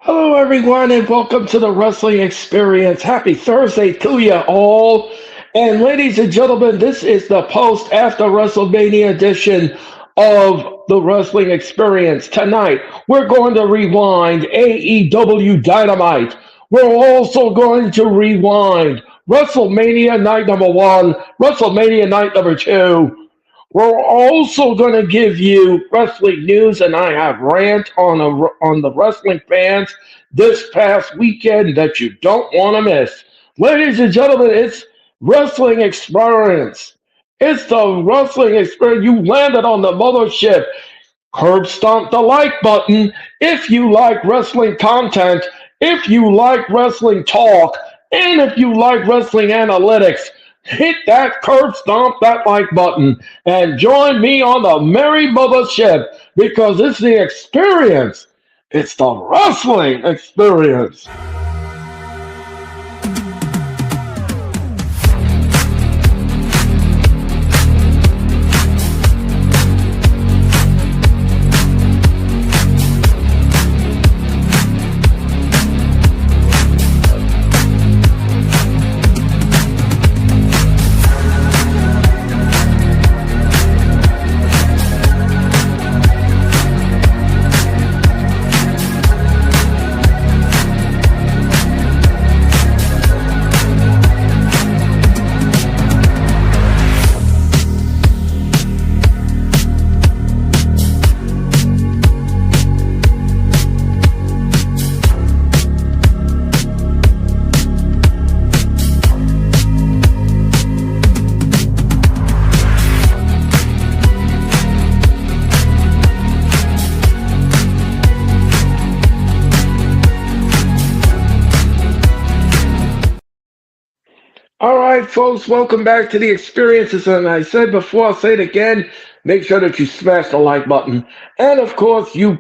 Hello, everyone, and welcome to the Wrestling Experience. Happy Thursday to you all. And ladies and gentlemen, this is the post after WrestleMania edition of the Wrestling Experience. Tonight, we're going to rewind AEW Dynamite. We're also going to rewind WrestleMania night number one, WrestleMania night number two. We're also going to give you wrestling news, and I have rant on the wrestling fans this past weekend that you don't want to miss. Ladies and gentlemen, it's wrestling experience. It's the wrestling experience. You landed on the mothership. Curb stomp the like button if you like wrestling content, if you like wrestling talk, and if you like wrestling analytics. Hit that curb stomp that like button and join me on the merry mothership because it's the experience. It's the wrestling experience. All right, folks, welcome back to the experiences. And I said before, I'll say it again. Make sure that you smash the like button, and of course, you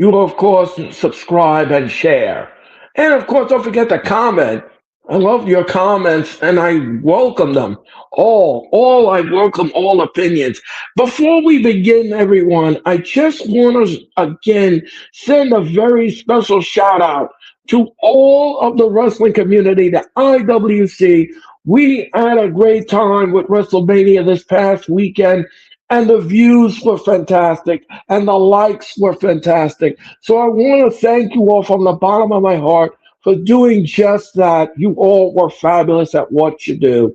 of course subscribe and share, and of course, don't forget to comment. I love your comments, and I welcome them all. I welcome all opinions. Before we begin, everyone, I just want to again send a very special shout out to all of the wrestling community, the IWC. We had a great time with WrestleMania this past weekend, and the views were fantastic, and the likes were fantastic. So I want to thank you all from the bottom of my heart for doing just that. You all were fabulous at what you do.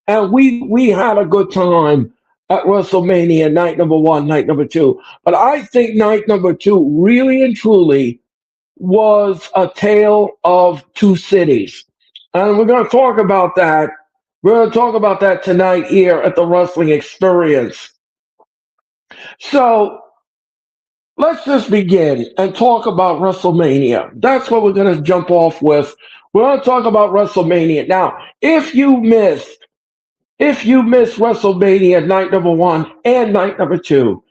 And we had a good time at WrestleMania night number one, night number two. But I think night number two really and truly was a tale of two cities. And we're going to talk about that. We're going to talk about that tonight here at the Wrestling Experience. So let's just begin and talk about WrestleMania. That's what we're going to jump off with. We're going to talk about WrestleMania. Now, if you missed WrestleMania night number one and night number two,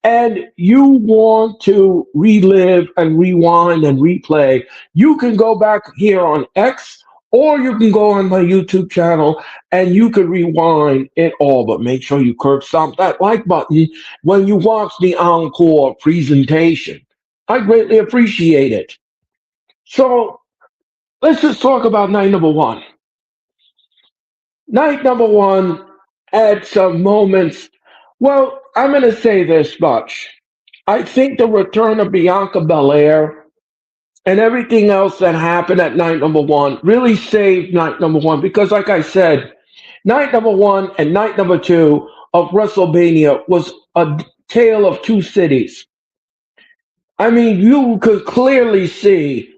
and you want to relive and rewind and replay, you can go back here on X or you can go on my YouTube channel and you can rewind it all. But make sure you curb stomp that like button when you watch the encore presentation. I greatly appreciate it. So let's just talk about night number one. Night number one had some moments. Well, I'm going to say this much. I think the return of Bianca Belair and everything else that happened at night number one really saved night number one because, like I said, night number one and night number two of WrestleMania was a tale of two cities. I mean, you can clearly see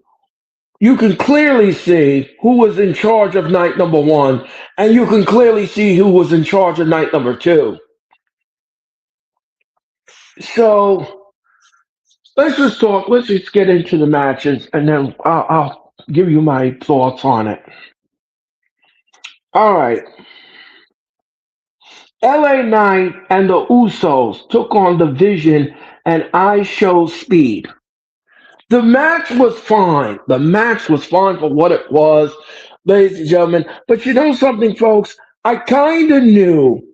who was in charge of night number one, and you can clearly see who was in charge of night number two. So let's just get into the matches, and then I'll give you my thoughts on it. All right. LA Knight and the Usos took on the Vision and I Show Speed. The match was fine. The match was fine for what it was, ladies and gentlemen. But you know something, folks? I kind of knew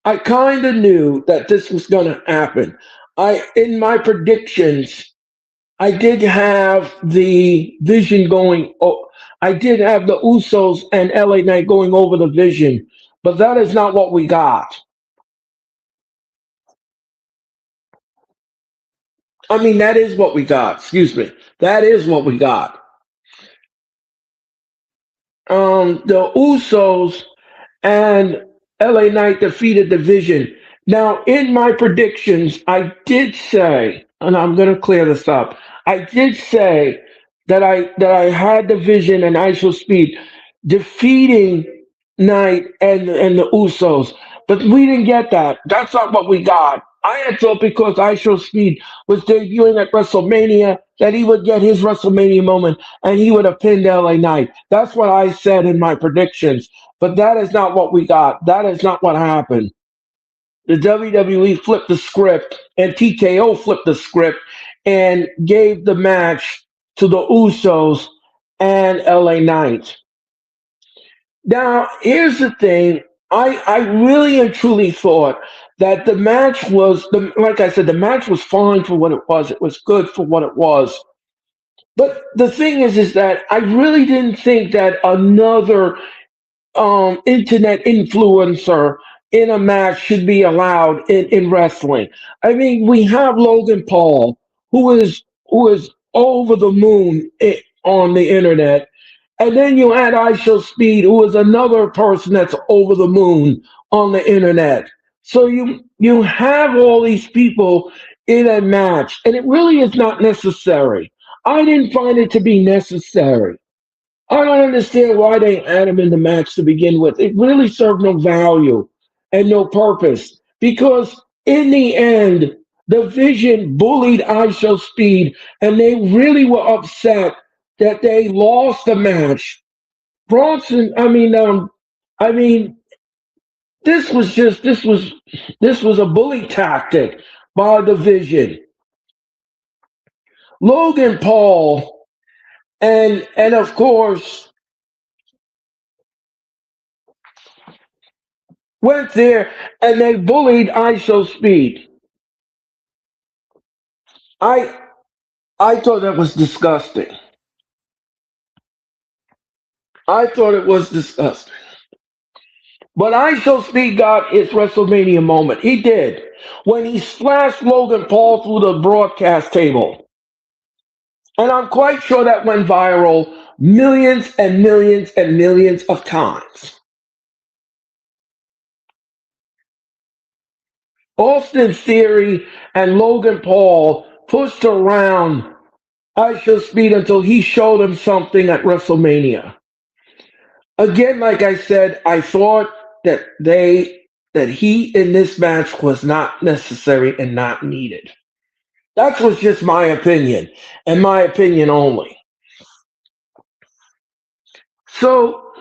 that this was going to happen. In my predictions, I did have the Vision going. Oh, I did have the Usos and LA Knight going over the Vision, but that is not what we got. I mean, that is what we got. Excuse me. That is what we got. The Usos and LA Knight defeated the Vision. Now, in my predictions, I did say, and I'm going to clear this up. I did say that I had the Vision and ISO Speed defeating Knight and the Usos, but we didn't get that. That's not what we got. I had thought because ISO Speed was debuting at WrestleMania that he would get his WrestleMania moment and he would have pinned LA Knight. That's what I said in my predictions. But that is not what we got. That is not what happened. The WWE flipped the script and TKO flipped the script and gave the match to the Usos and LA Knight. Now, here's the thing. I really and truly thought that the match was like I said, the match was fine for what it was. It was good for what it was. But the thing is that I really didn't think that another internet influencer in a match should be allowed in wrestling. I mean, we have Logan Paul, who is over the moon on the internet, and then you add ISO Speed, who is another person that's over the moon on the internet. So you have all these people in a match, and it really is not necessary. I didn't find it to be necessary. I don't understand why they had him in the match to begin with. It really served no value and no purpose because in the end, the Vision bullied ISO Speed and they really were upset that they lost the match. Bronson, I mean, this was a bully tactic by the Vision. Logan Paul and of course went there and they bullied ISO Speed. I I thought that was disgusting. I thought it was disgusting. But ISO Speed got his WrestleMania moment. He did. When he slashed Logan Paul through the broadcast table. And I'm quite sure that went viral millions and millions and millions of times. Austin Theory and Logan Paul pushed around ISO Speed until he showed him something at WrestleMania. Again, like I said, I thought that he in this match was not necessary and not needed. That was just my opinion, and my opinion only. So,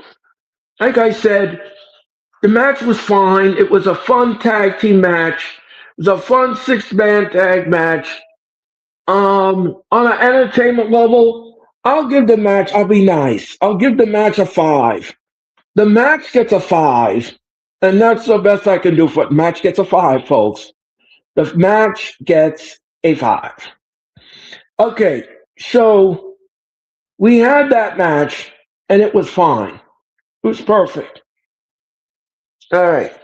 like I said, the match was fine. It was a fun tag team match. It was a fun six-man tag match. On an entertainment level, I'll give the match. I'll be nice. I'll give the match a five. The match gets a five, and that's the best I can do for it. Match gets a five, folks. The match gets a five. Okay, so we had that match, and it was fine. It was perfect. All right.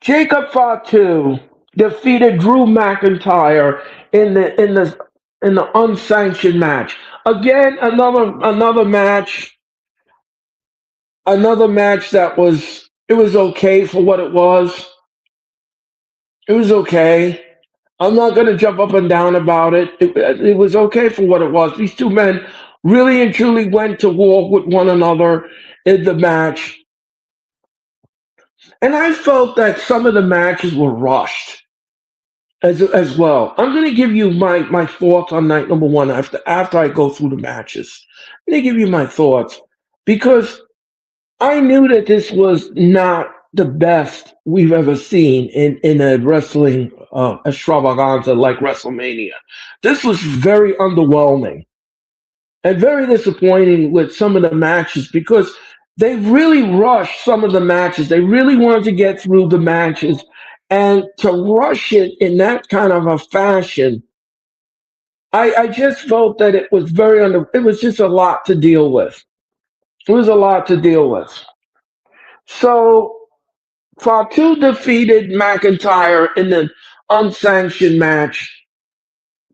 Jacob Fatu defeated Drew McIntyre in the unsanctioned match. Again, another match that was okay for what it was. It was okay. I'm not going to jump up and down about it. It was okay for what it was. These two men really and truly went to war with one another in the match. And I felt that some of the matches were rushed as well. I'm going to give you my thoughts on night number one after I go through the matches. I'm going to give you my thoughts because I knew that this was not the best we've ever seen in a wrestling extravaganza like WrestleMania. This was very underwhelming and very disappointing with some of the matches because they really rushed some of the matches. They really wanted to get through the matches, And to rush it in that kind of a fashion, I just felt that it was it was just a lot to deal with. It was a lot to deal with. So Fatu defeated McIntyre in the unsanctioned match.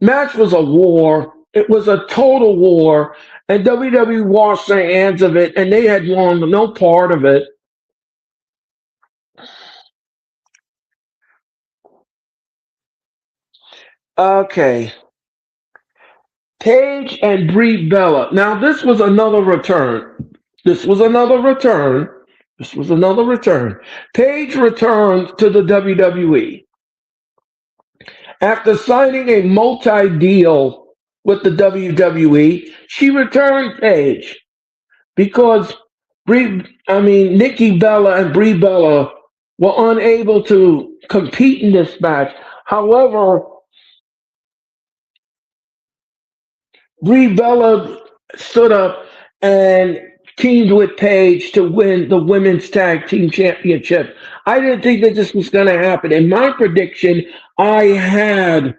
Match was a war. It was a total war. And WWE washed their hands of it, and they had won no part of it. Okay. Paige and Brie Bella. Now, this was another return. This was another return. This was another return. Paige returned to the WWE after signing a multi-deal with the WWE. She returned Paige because Nikki Bella and Brie Bella were unable to compete in this match. However, Brie Bella stood up and teamed with Paige to win the women's tag team championship. I didn't think that this was going to happen. In my prediction, I had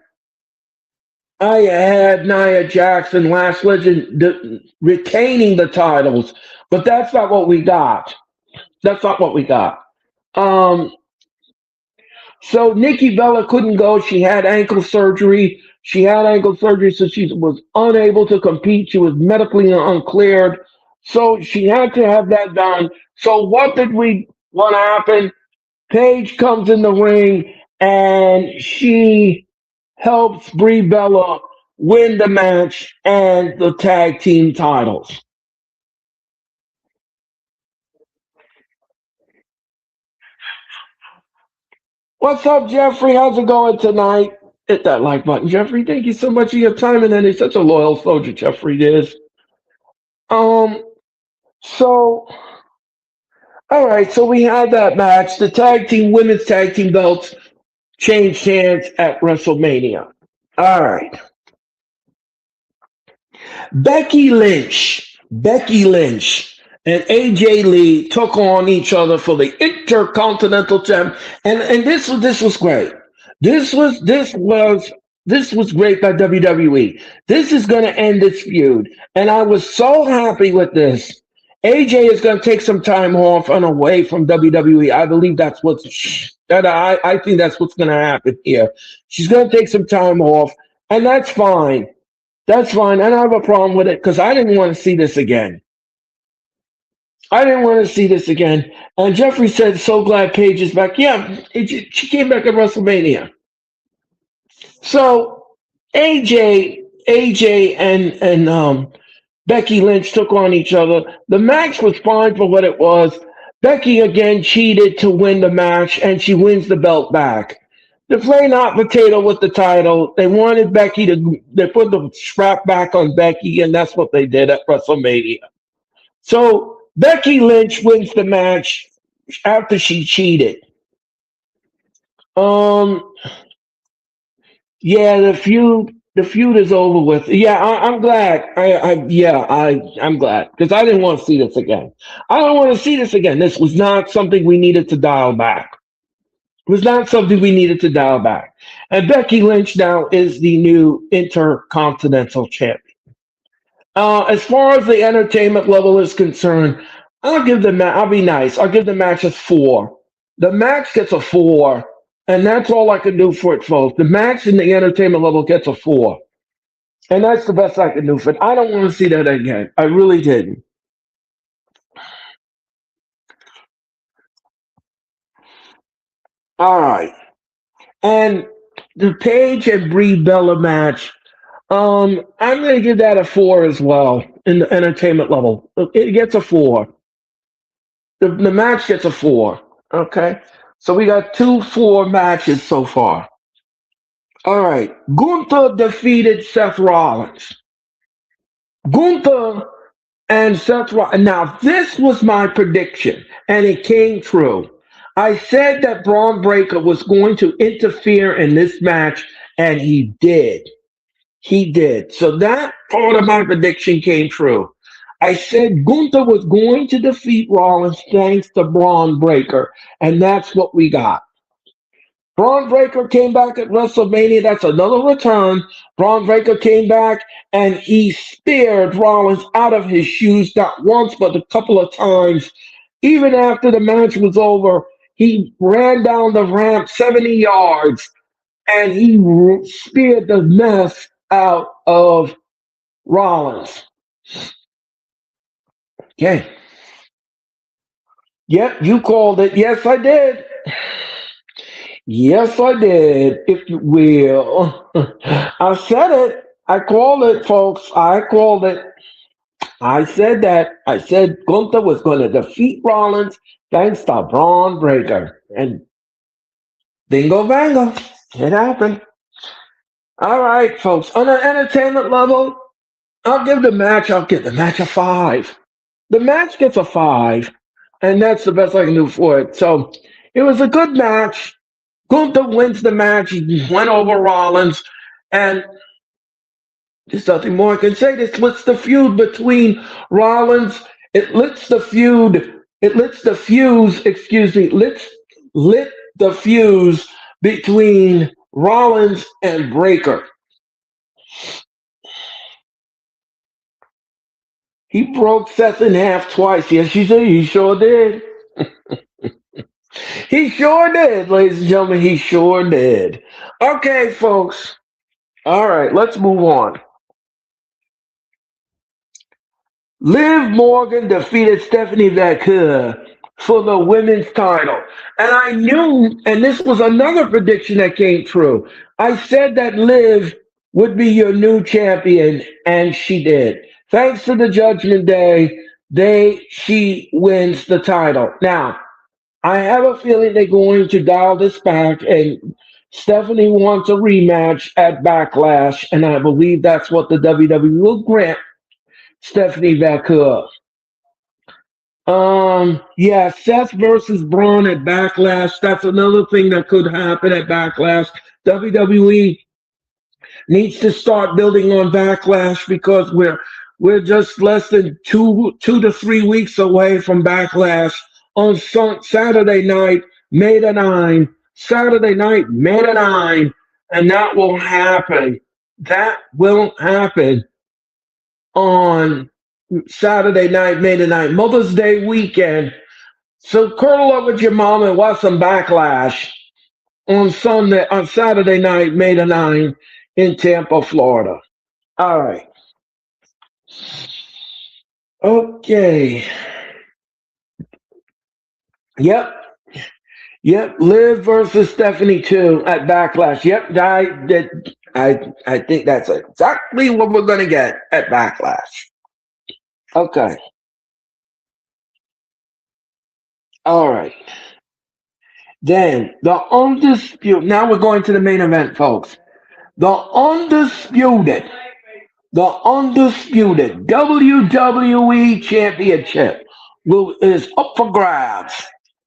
I had Nia Jackson, Last Legend, retaining the titles, but that's not what we got. That's not what we got. Um, so Nikki Bella couldn't go. She had ankle surgery. She had ankle surgery, so she was unable to compete. She was medically uncleared. So she had to have that done. So what happened? Paige comes in the ring and she helps Brie Bella win the match and the tag team titles. What's up, Jeffrey? How's it going tonight? Hit that like button, Jeffrey. Thank you so much for your time. And then he's such a loyal soldier, Jeffrey is. Um, so all right, so we had that match. The women's tag team belts changed hands at WrestleMania. All right. Becky Lynch, and AJ Lee took on each other for the Intercontinental Champ, and this was great. This was great by WWE. This is going to end this feud, and I was so happy with this. AJ is going to take some time off and away from WWE. I believe I think that's what's going to happen here. She's going to take some time off, and that's fine. That's fine. I don't have a problem with it because I didn't want to see this again. I didn't want to see this again. And Jeffrey said, "So glad Paige is back." Yeah, she came back at WrestleMania. So AJ, and Becky Lynch took on each other. The match was fine for what it was. Becky again cheated to win the match, and she wins the belt back. The plain hot potato with the title. They wanted Becky to. They put the strap back on Becky, and that's what they did at WrestleMania. So Becky Lynch wins the match after she cheated. Um, yeah, the feud is over with. Yeah, I'm glad. I'm glad because I didn't want to see this again. I don't want to see this again. This was not something we needed to dial back. It was not something we needed to dial back. And Becky Lynch now is the new Intercontinental Champion. As far as the entertainment level is concerned, I'll be nice. I'll give the match a 4. The match gets a 4, and that's all I can do for it, folks. The match and the entertainment level gets a 4. And that's the best I can do for it. I don't want to see that again. I really didn't. All right. And the Paige and Brie Bella match, I'm going to give that a 4 as well in the entertainment level. It gets a 4. The match gets a 4. Okay. So we got 2 4 matches so far. All right. Gunther defeated Seth Rollins. Gunther and Seth Rollins. Now, this was my prediction, and it came true. I said that Braun Breaker was going to interfere in this match, and he did. He did. So that part of my prediction came true. I said Gunther was going to defeat Rollins thanks to Braun Breaker, and that's what we got. Braun Breaker came back at WrestleMania. That's another return. Braun Breaker came back and he speared Rollins out of his shoes not once but a couple of times. Even after the match was over, he ran down the ramp 70 yards and he speared the mess out of Rollins. Okay. Yep, you called it. Yes, I did. Yes, I did, if you will. I said it. I called it, folks. I called it. I said that. I said Gunther was going to defeat Rollins thanks to Braun Breaker. And bingo bango. It happened. All right, folks. On an entertainment level, I'll give the match a five. The match gets a five, and that's the best I can do for it. So it was a good match. Gunther wins the match. He went over Rollins, and there's nothing more I can say. This lets the feud between Rollins. It lets the feud. It lets the fuse. Excuse me. Lit the fuse between Rollins and Breaker. He broke Seth in half twice. Yes, you did. He sure did. He sure did, ladies and gentlemen. He sure did. Okay, folks. All right, let's move on. Liv Morgan defeated Stephanie Vaquer for the women's title. And I knew, and this was another prediction that came true. I said that Liv would be your new champion, and she did. Thanks to the Judgment Day, she wins the title. Now, I have a feeling they're going to dial this back, and Stephanie wants a rematch at Backlash, and I believe that's what the WWE will grant Stephanie Vaquer. Yeah, Seth versus Braun at Backlash. That's another thing that could happen at Backlash. WWE needs to start building on Backlash because we're just less than two to 3 weeks away from Backlash on Saturday night, May the 9th. Saturday night, May the 9th, and that will happen. That will happen on Saturday night, May the 9th, Mother's Day weekend. So curl up with your mom and watch some Backlash on Saturday night, May the 9th in Tampa, Florida. All right. Okay. Yep. Yep. Liv versus Stephanie 2 at Backlash. Yep. I think that's exactly what we're gonna get at Backlash. Okay. All right. Then the undisputed. Now we're going to the main event, folks. The undisputed, the undisputed WWE Championship is up for grabs.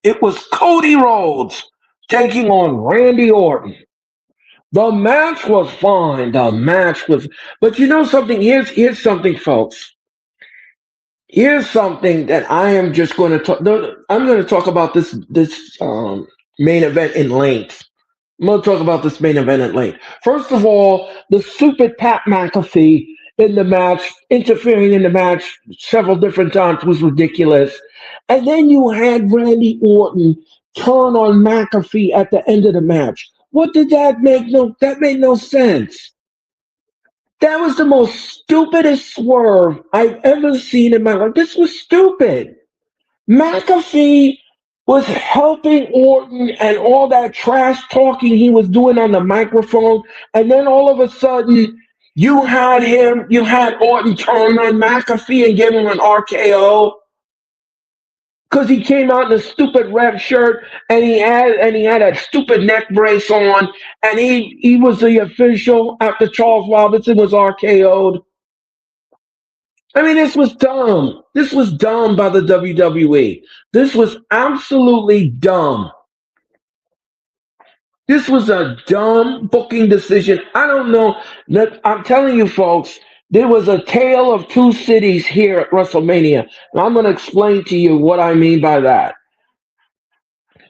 It was Cody Rhodes taking on Randy Orton. The match was fine. The match was, but you know something? Here's something, folks. Here's something that I am just going to talk. I'm going to talk about this main event in length. I'm going to talk about this main event at length. First of all, the stupid Pat McAfee in the match, interfering in the match several different times was ridiculous. And then you had Randy Orton turn on McAfee at the end of the match. What did that make? That made no sense. That was the most stupidest swerve I've ever seen in my life. This was stupid. McAfee was helping Orton and all that trash talking he was doing on the microphone. And then all of a sudden, you had Orton turn on McAfee and give him an RKO because he came out in a stupid red shirt and he had a stupid neck brace on, and he was the official after Charles Robinson was RKO'd. I mean, this was dumb. This was dumb by the WWE. This was absolutely dumb. This was a dumb booking decision. I don't know. I'm telling you, folks, there was a tale of two cities here at WrestleMania. And I'm going to explain to you what I mean by that.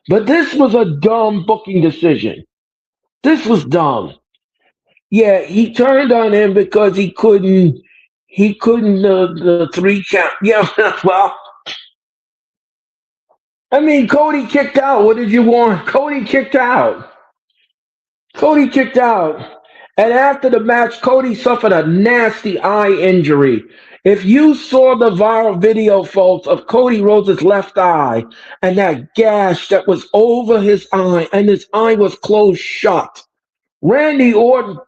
But this was a dumb booking decision. This was dumb. Yeah, he turned on him because he couldn't the three count. Yeah, well, I mean, Cody kicked out. What did you want? Cody kicked out. Cody kicked out. And after the match, Cody suffered a nasty eye injury. If you saw the viral video, folks, of Cody Rhodes' left eye and that gash that was over his eye, and his eye was closed shut. Randy Orton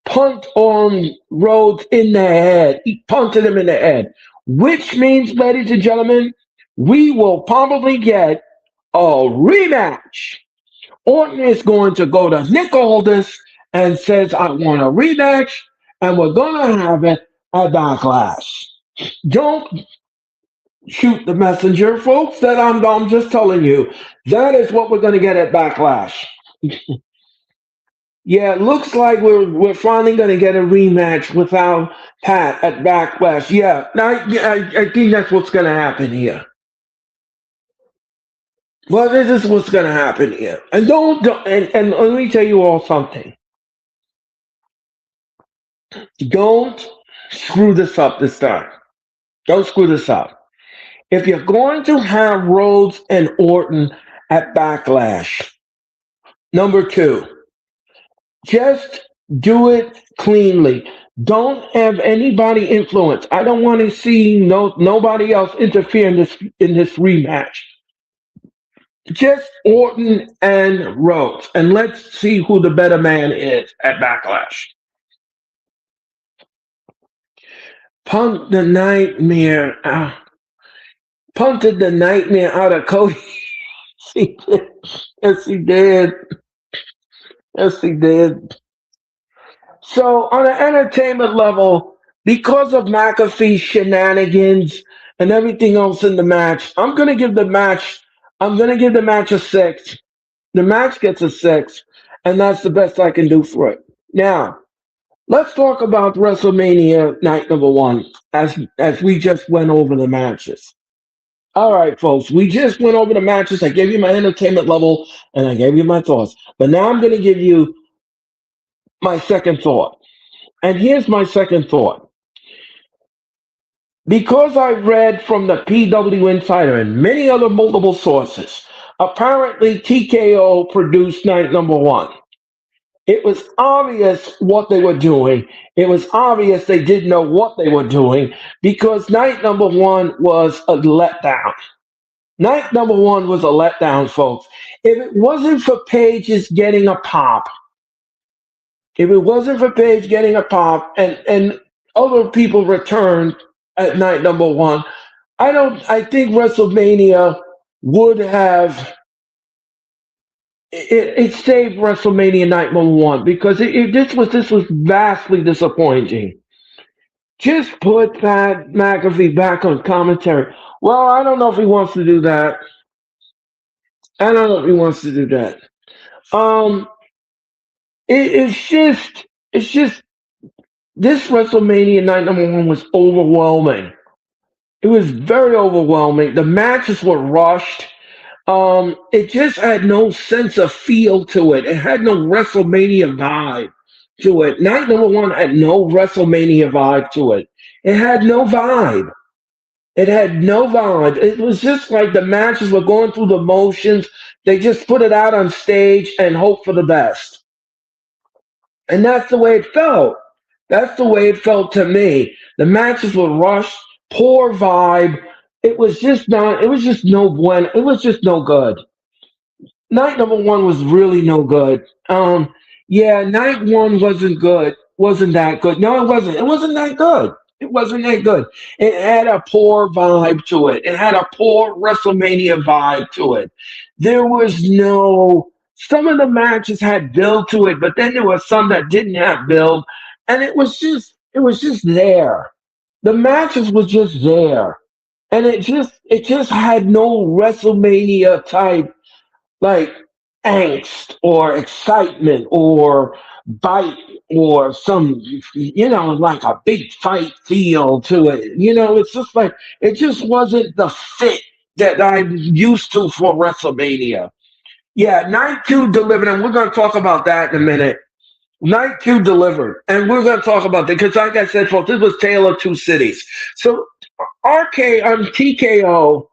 punt on Rhodes in the head. He punted him in the head, which means, ladies and gentlemen, we will probably get a rematch. Orton is going to go to Nick Aldis and says, I want a rematch, and we're going to have it at Backlash. Don't shoot the messenger, folks. That I'm just telling you. That is what we're going to get at Backlash. Yeah, it looks like we're finally going to get a rematch without Pat at Backlash. Yeah, I think that's what's going to happen here. Well, this is what's going to happen here. And and let me tell you all something. Don't screw this up this time. Don't screw this up. If you're going to have Rhodes and Orton at Backlash, number two, just do it cleanly. Don't have anybody influence. I don't want to see nobody else interfere in this rematch. Just Orton and Rhodes, and let's see who the better man is at Backlash. Punk the nightmare, punted the nightmare out of Cody. He did. Yes, he did. Yes, he did. So, on an entertainment level, because of McAfee's shenanigans and everything else in the match, I'm gonna give the match a six. The match gets a six, and that's the best I can do for it. Now, let's talk about WrestleMania night number one, as we just went over the matches. All right, folks, we just went over the matches. I gave you my entertainment level, and I gave you my thoughts. But now I'm going to give you my second thought. And here's my second thought. Because I read from the PW Insider and many other multiple sources, apparently TKO produced night number one. It was obvious what they were doing. It was obvious they didn't know what they were doing because night number one was a letdown. Night number one was a letdown, folks. If it wasn't for Paige's getting a pop, if it wasn't for Paige getting a pop and other people returned at night number one, I think WrestleMania would have it saved WrestleMania night number one because this was vastly disappointing. Just put Pat McAfee back on commentary. Well, I don't know if he wants to do that. I don't know if he wants to do that. Um, it's just this WrestleMania night number one was overwhelming. It was very overwhelming. The matches were rushed. It just had no sense of feel to it. It had no WrestleMania vibe to it. Night number one had no WrestleMania vibe to it. It had no vibe. It had no vibe. It was just like the matches were going through the motions. They just put it out on stage and hope for the best. And that's the way it felt. That's the way it felt to me. The matches were rushed, poor vibe. It was just no bueno. It was just no good. Night number one was really no good. Yeah, night one wasn't good. Wasn't that good? No, it wasn't. It wasn't that good. It wasn't that good. It had a poor vibe to it. It had a poor WrestleMania vibe to it. There was no. Some of the matches had build to it, but then there were some that didn't have build, and it was just there. The matches was just there, and it just had no WrestleMania type like angst or excitement or bite or some like a big fight feel to it. It's just like it just wasn't the fit that I'm used to for WrestleMania. Yeah, night two delivered, and we're going to talk about that in a minute. Night two delivered, and we're going to talk about that because, like I said, folks, this was Tale of Two Cities. So, RK on TKO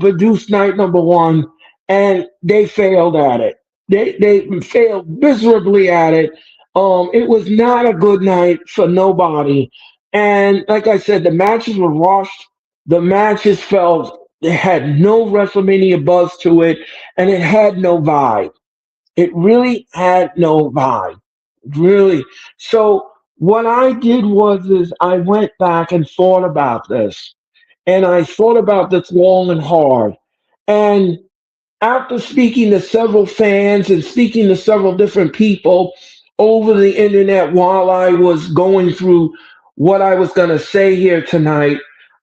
produced night number one, and they failed at it. They failed miserably at it. It was not a good night for nobody. And like I said, the matches were rushed. The matches felt it had no WrestleMania buzz to it, and it had no vibe. It really had no vibe. Really. So what I did was is I went back and thought about this, and I thought about this long and hard. And after speaking to several fans and speaking to several different people over the internet while I was going through what I was going to say here tonight,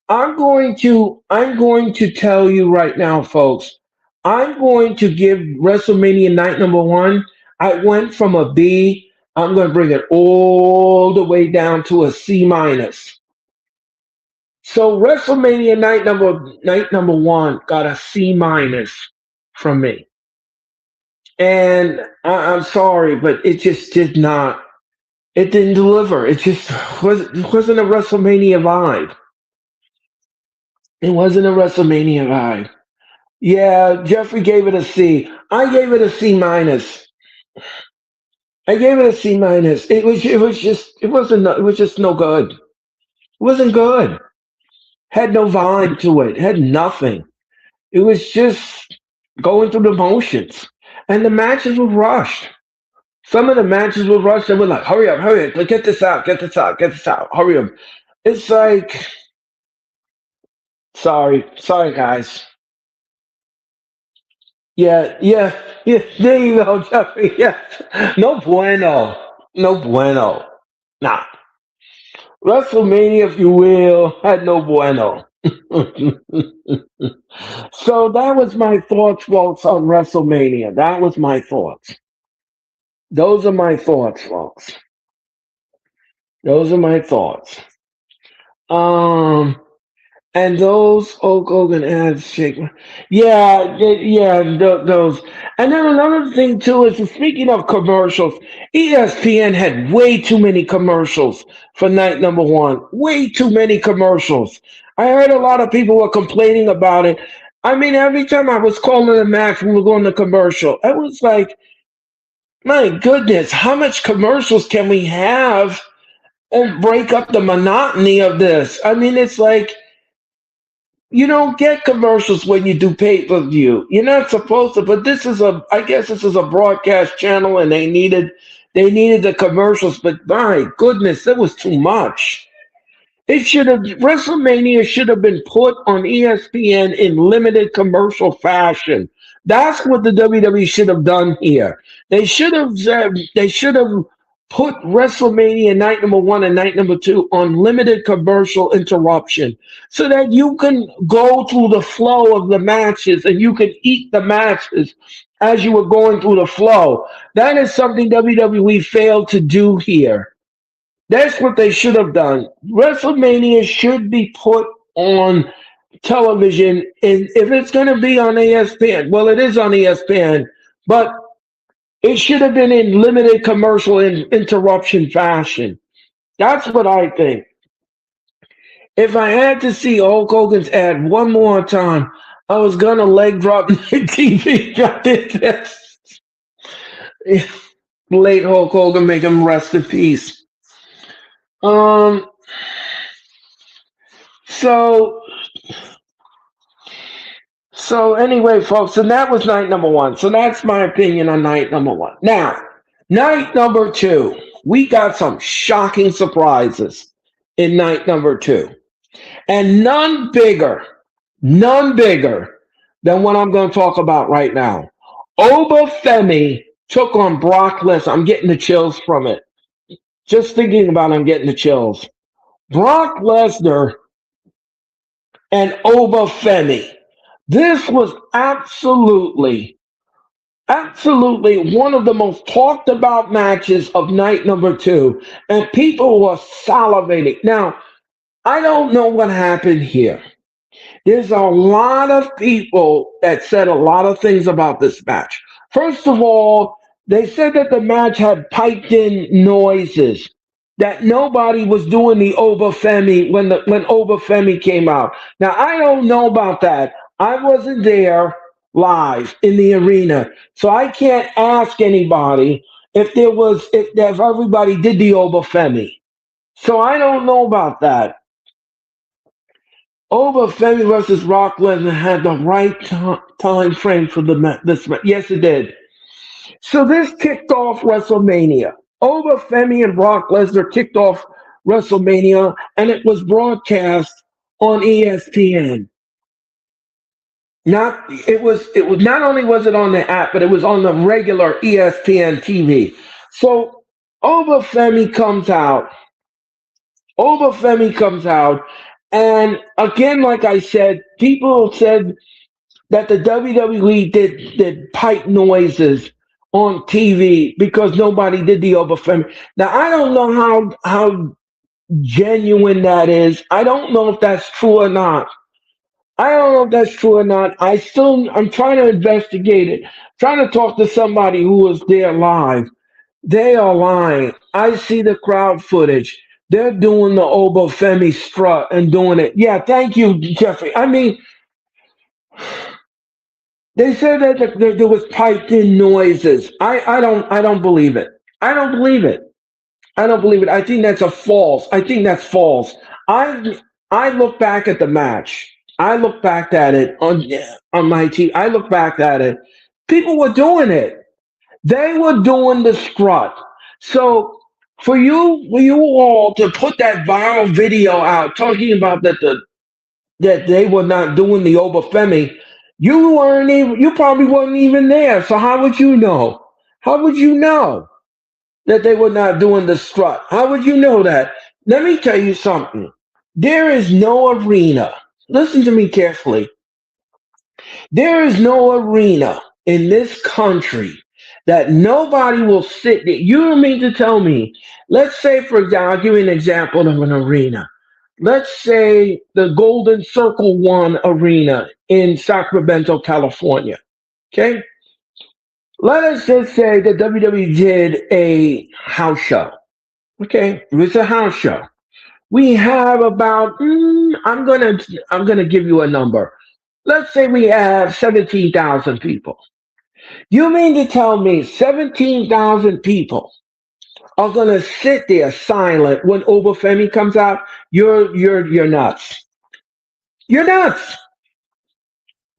I'm going to tell you right now, folks. I'm going to give WrestleMania night number one. I went from a B. I'm going to bring it all the way down to a C minus. So WrestleMania night number one got a C minus from me, and I'm sorry, but it just did not. It didn't deliver. It wasn't a WrestleMania vibe. It wasn't a WrestleMania vibe. Yeah, Jeffrey gave it a C. I gave it a C minus. I gave it a C minus. It was just no good. It wasn't good. Had no vibe to it. Had nothing. It was just going through the motions. And the matches were rushed. Some of the matches were rushed and we're like, hurry up, get this out, get this out, get this out, hurry up. It's like, sorry, guys. Yeah, there you go, Jeffrey. Yeah. No bueno. No bueno. Nah. WrestleMania, if you will, had no bueno. So that was my thoughts, folks, on WrestleMania. That was my thoughts. Those are my thoughts, folks. Those are my thoughts. Um, and those Hulk Hogan ads shake. Yeah, those. And then another thing too is speaking of commercials, ESPN had way too many commercials for night number one. Way too many commercials. I heard a lot of people were complaining about it. I mean, every time I was calling a match, we were going to commercial. I was like, my goodness, how much commercials can we have and break up the monotony of this? I mean, it's like you don't get commercials when you do pay per view. You're not supposed to, but I guess this is a broadcast channel, and they needed the commercials. But my goodness, that was too much. WrestleMania should have been put on ESPN in limited commercial fashion. That's what the WWE should have done here. They should have put WrestleMania night number one and night number two on limited commercial interruption so that you can go through the flow of the matches and you can eat the matches as you were going through the flow. That is something WWE failed to do here. That's what they should have done. WrestleMania should be put on television, and if it's going to be on ESPN, well, it is on ESPN, but it should have been in limited commercial interruption fashion. That's what I think. If I had to see Hulk Hogan's ad one more time, I was gonna leg drop the TV. I did this. Late Hulk Hogan, make him rest in peace. Um. So So anyway, folks, and that was night number one. So that's my opinion on night number one. Now, night number two, we got some shocking surprises in night number two. And none bigger than what I'm going to talk about right now. Obafemi took on Brock Lesnar. I'm getting the chills from it. Just thinking about it, I'm getting the chills. Brock Lesnar and Obafemi. This was absolutely one of the most talked about matches of night number two, and people were salivating. Now, I don't know what happened here. There's a lot of people that said a lot of things about this match. First of all, they said that the match had piped in noises, that nobody was doing the Obafemi when Obafemi came out. Now I don't know about that. I wasn't there live in the arena, so I can't ask anybody if everybody did the Obafemi. So I don't know about that. Over Femi versus Rock Lesnar had the right time frame for this match. Yes, it did. So this kicked off WrestleMania. Over Femi and Rock Lesnar kicked off WrestleMania, and it was broadcast on ESPN. Not it was not only was it on the app, but it was on the regular ESPN TV. So Over Femi comes out. Over Femi comes out, and again, like I said, people said that the WWE did pipe noises on TV because nobody did the Obafemi. Now I don't know how genuine that is. I don't know if that's true or not. I don't know if that's true or not. I'm trying to investigate it. Trying to talk to somebody who was there live. They are lying. I see the crowd footage. They're doing the Obafemi strut and doing it. Yeah, thank you, Jeffrey. I mean, they said that there was piped in noises. I don't believe it. I don't believe it. I don't believe it. I think that's a false. I think that's false. I I look back at the match. I look back at it on my TV. I look back at it. People were doing it. They were doing the strut. So for you all to put that viral video out talking about that they were not doing the Obafemi, you probably weren't even there. So how would you know? How would you know that they were not doing the strut? How would you know that? Let me tell you something. There is no arena. Listen to me carefully. There is no arena in this country that nobody will sit there. You don't mean to tell me, let's say, for example, I'll give you an example of an arena. Let's say the Golden Circle One Arena in Sacramento, California. Okay? Let us just say that WWE did a house show. Okay? It was a house show. We have about, I'm gonna give you a number. Let's say we have 17,000 people. You mean to tell me 17,000 people are gonna sit there silent when Obafemi comes out? You're nuts. You're nuts.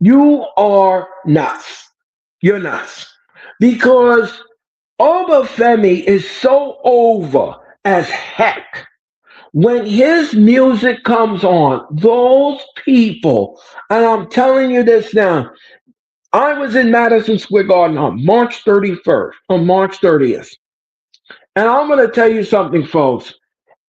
You are nuts. You're nuts. Because Obafemi is so over as heck. When his music comes on, those people, and I'm telling you this now, I was in Madison Square Garden on March 31st, on March 30th. And I'm going to tell you something, folks.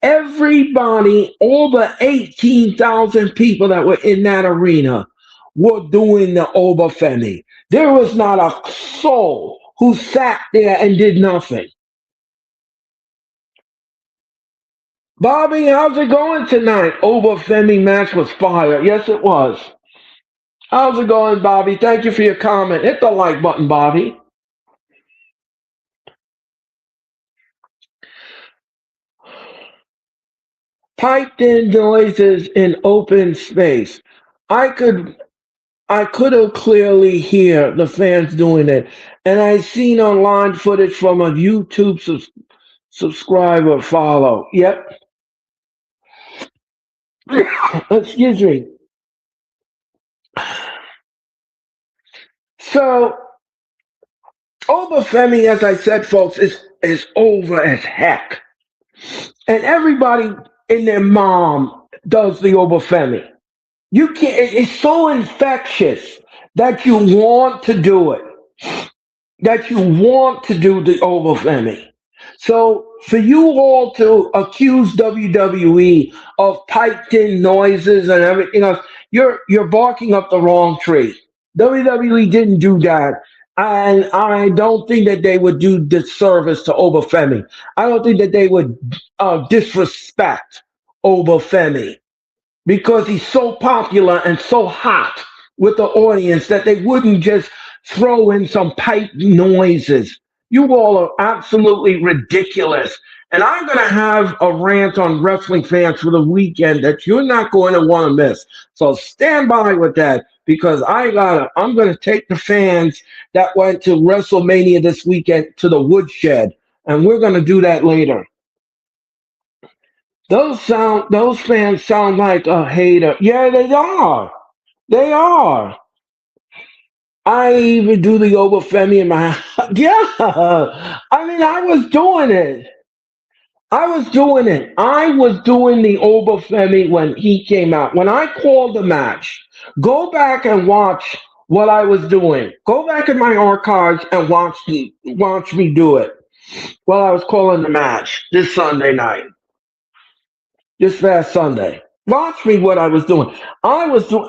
Everybody, all the 18,000 people that were in that arena were doing the Obafemi. There was not a soul who sat there and did nothing. Bobby, how's it going tonight? Obafemi match was fire. Yes, it was. How's it going, Bobby? Thank you for your comment. Hit the like button, Bobby. Piped in noises in open space. I could I could have clearly hear the fans doing it, and I seen online footage from a YouTube subscriber follow. Yep. Excuse me. So Obafemi, as I said, folks, is over as heck, and everybody and their mom does the Obafemi. You can't. It's so infectious that you want to do it. That you want to do the Obafemi. So for you all to accuse WWE of piped in noises and everything else, you're barking up the wrong tree. WWE didn't do that. And I don't think that they would do disservice to Obafemi. I don't think that they would disrespect Obafemi. because he's so popular and so hot with the audience that they wouldn't just throw in some pipe noises. You all are absolutely ridiculous. And I'm going to have a rant on wrestling fans for the weekend that you're not going to want to miss. So stand by with that because I'm going to take the fans that went to WrestleMania this weekend to the woodshed. And we're going to do that later. Those fans sound like a hater. Yeah, they are. They are. I even do the Obafemi in my yeah. I mean, I was doing it. I was doing it. I was doing the Obafemi when he came out. When I called the match, go back and watch what I was doing. Go back in my archives and watch me do it while I was calling the match this Sunday night. This past Sunday. Watch me what I was doing. I was doing.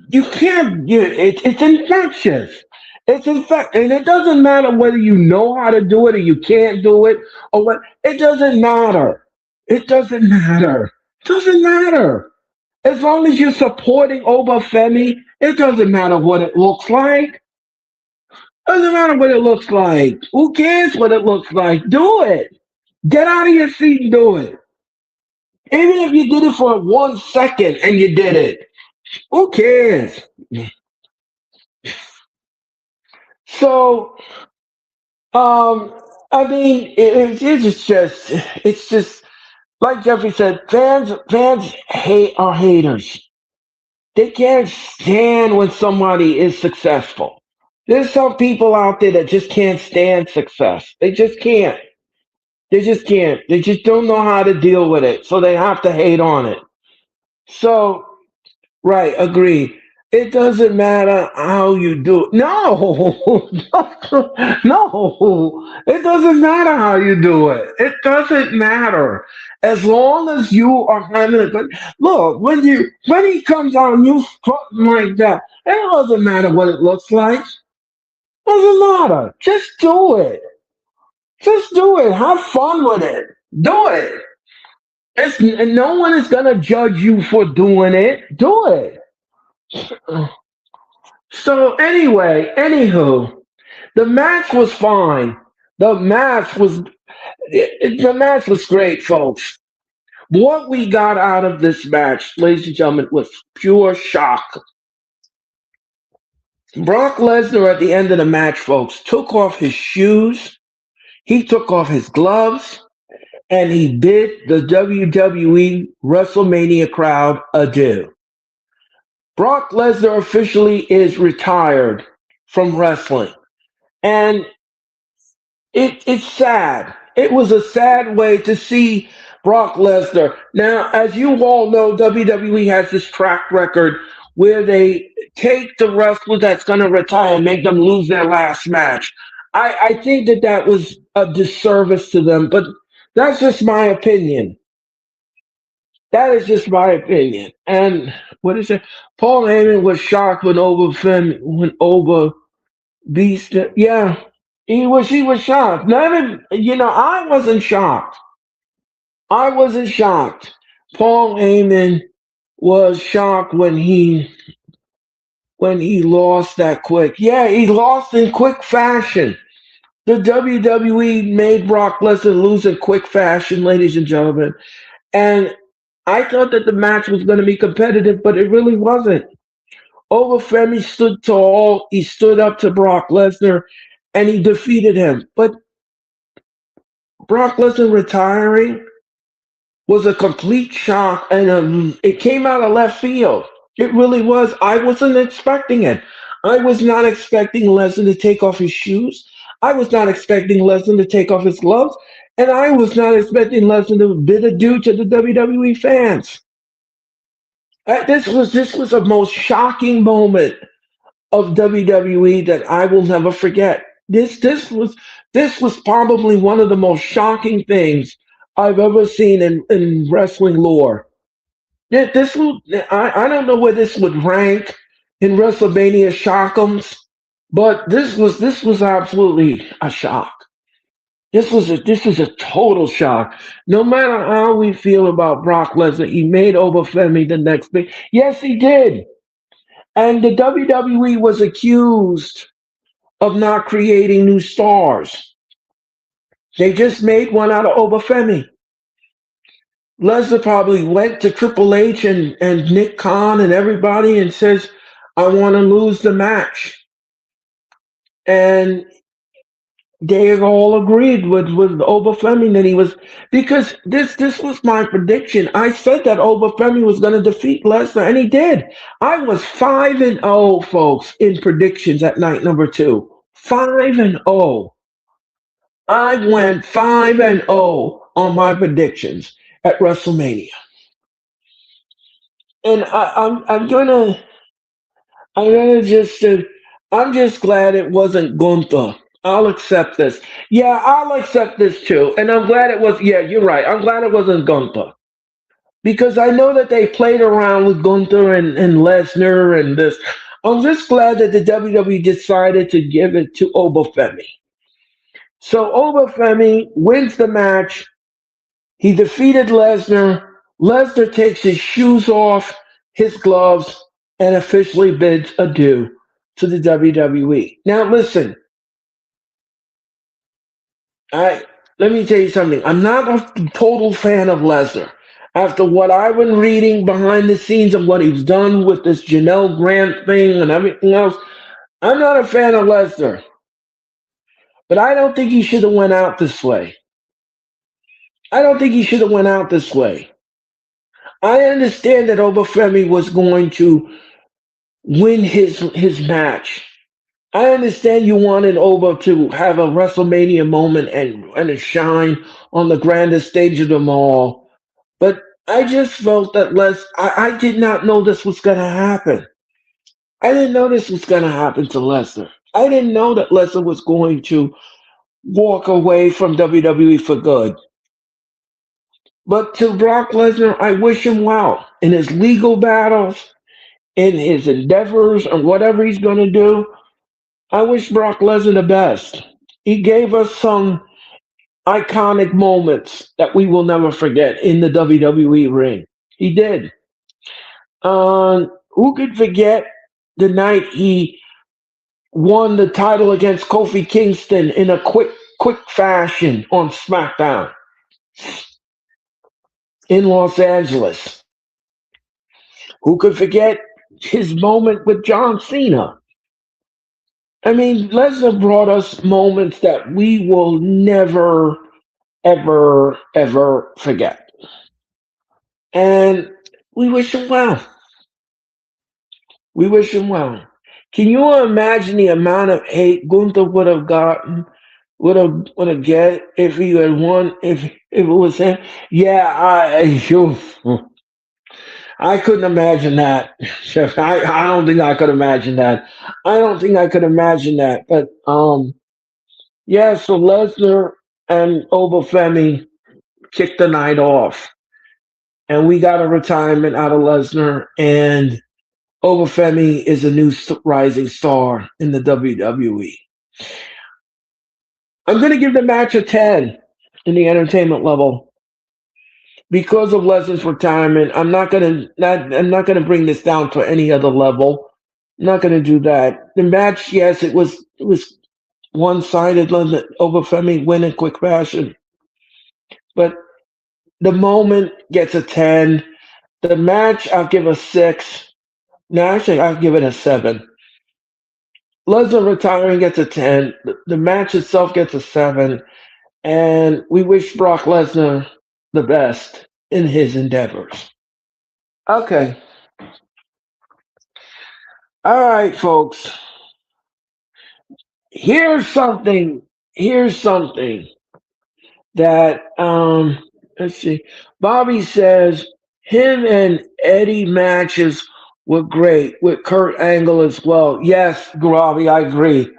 You can't. It's infectious. It's infectious, and it doesn't matter whether you know how to do it or you can't do it or what. It doesn't matter. It doesn't matter. It doesn't matter. As long as you're supporting Obafemi, it doesn't matter what it looks like. Doesn't matter what it looks like. Who cares what it looks like? Do it. Get out of your seat and do it. Even if you did it for 1 second and you did it, who cares? So, um, I mean, it's just like Jeffrey said. Fans are haters. They can't stand when somebody is successful. There's some people out there that just can't stand success. They just can't. They just can't. They just don't know how to deal with it. So they have to hate on it. So right, agree. It doesn't matter how you do it. No, no, it doesn't matter how you do it. It doesn't matter. As long as you are having a good look, when he comes on you something like that, it doesn't matter what it looks like. Doesn't matter. Just do it. Just do it. Have fun with it. Do it. And no one is gonna judge you for doing it. Do it. So anywho, the match was fine. The match was great, folks. What we got out of this match, ladies and gentlemen, was pure shock. Brock Lesnar at the end of the match, folks, took off his shoes, he took off his gloves, and he bid the WWE WrestleMania crowd adieu. Brock Lesnar officially is retired from wrestling. And it's sad. It was a sad way to see Brock Lesnar. Now, as you all know, WWE has this track record where they take the wrestler that's going to retire and make them lose their last match. I think that was a disservice to them, but that's just my opinion. That is just my opinion. And what is it? Paul Heyman was shocked when over Beast. Yeah, he was shocked. I wasn't shocked. I wasn't shocked. Paul Heyman was shocked when he lost that quick. Yeah, he lost in quick fashion. The WWE made Brock Lesnar lose in quick fashion, ladies and gentlemen. And I thought that the match was going to be competitive, but it really wasn't. Overfemi stood tall. He stood up to Brock Lesnar, and he defeated him. But Brock Lesnar retiring was a complete shock, and it came out of left field. It really was. I wasn't expecting it. I was not expecting Lesnar to take off his shoes. I was not expecting Lesnar to take off his gloves, and I was not expecting Lesnar to bid adieu to the WWE fans. This was a most shocking moment of WWE that I will never forget. This was probably one of the most shocking things I've ever seen in wrestling lore. I don't know where this would rank in WrestleMania shockums, but this was absolutely a shock. This is a total shock. No matter how we feel about Brock Lesnar, he made Obafemi the next big. Yes, he did. And the WWE was accused of not creating new stars. They just made one out of Obafemi. Lesnar probably went to Triple H and Nick Khan and everybody and says, I want to lose the match. And they all agreed with Obafemi that he was, because this was my prediction. I said that Obafemi was going to defeat Lesnar, and he did. I was 5-0, folks, in predictions at night number two. 5-0. I went 5-0 on my predictions at WrestleMania, and I'm gonna just I'm just glad it wasn't Gunther. I'll accept this. Yeah, I'll accept this too. And I'm glad it was. Yeah, you're right. I'm glad it wasn't Gunther because I know that they played around with Gunther and Lesnar and this. I'm just glad that the WWE decided to give it to Obafemi. So Obafemi wins the match. He defeated Lesnar. Lesnar takes his shoes off, his gloves, and officially bids adieu to the WWE. Now, listen, I let me tell you something. I'm not a total fan of Lesnar. After what I've been reading behind the scenes of what he's done with this Janelle Grant thing and everything else, I'm not a fan of Lesnar. But I don't think he should have went out this way. I don't think he should have went out this way. I understand that Obafemi was going to win his match. I understand you wanted Oba to have a WrestleMania moment and a shine on the grandest stage of them all, but I just felt that I did not know this was going to happen. I didn't know this was going to happen to Lesnar. I didn't know that Lesnar was going to walk away from WWE for good. But to Brock Lesnar, I wish him well in his legal battles, in his endeavors, and whatever he's going to do. I wish Brock Lesnar the best. He gave us some iconic moments that we will never forget in the WWE ring. He did. Who could forget the night he won the title against Kofi Kingston in a quick fashion on SmackDown in Los Angeles? Who could forget his moment with John Cena? I mean, Lesnar brought us moments that we will never, ever forget. And we wish him well. We wish him well. Can you imagine the amount of hate Gunther would have gotten, would have get if he had won, if it was him? Yeah, I couldn't imagine that. Chef. I don't think I could imagine that. I don't think I could imagine that. But yeah, so Lesnar and Obafemi kicked the night off. And we got a retirement out of Lesnar, and Obafemi is a new rising star in the WWE. I'm going to give the match a 10 in the entertainment level because of Lesnar's retirement. I'm not going to bring this down to any other level. I'm not going to do that. The match, yes, it was one sided. Obafemi win in quick fashion, but the moment gets a 10. The match, I'll give a 6. No, actually, I'll give it a 7. Lesnar retiring gets a 10. The match itself gets a 7. And we wish Brock Lesnar the best in his endeavors. Okay. All right, folks. Here's something. Here's something that let's see. Bobby says him and Eddie matches were great with Kurt Angle as well. Yes, Bobby, I agree.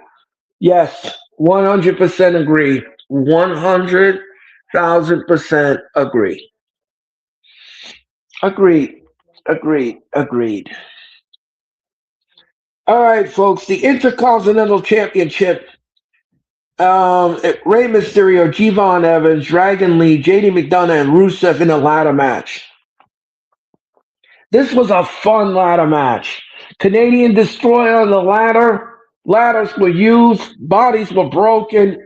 Yes, 100% agree. 100,000% agree. Agreed. Agreed. Agreed. All right, folks. The Intercontinental Championship Rey Mysterio, G-Von Evans, Dragon Lee, JD McDonough, and Rusev in a ladder match. This was a fun ladder match. Canadian Destroyer on the ladder. Ladders were used. Bodies were broken.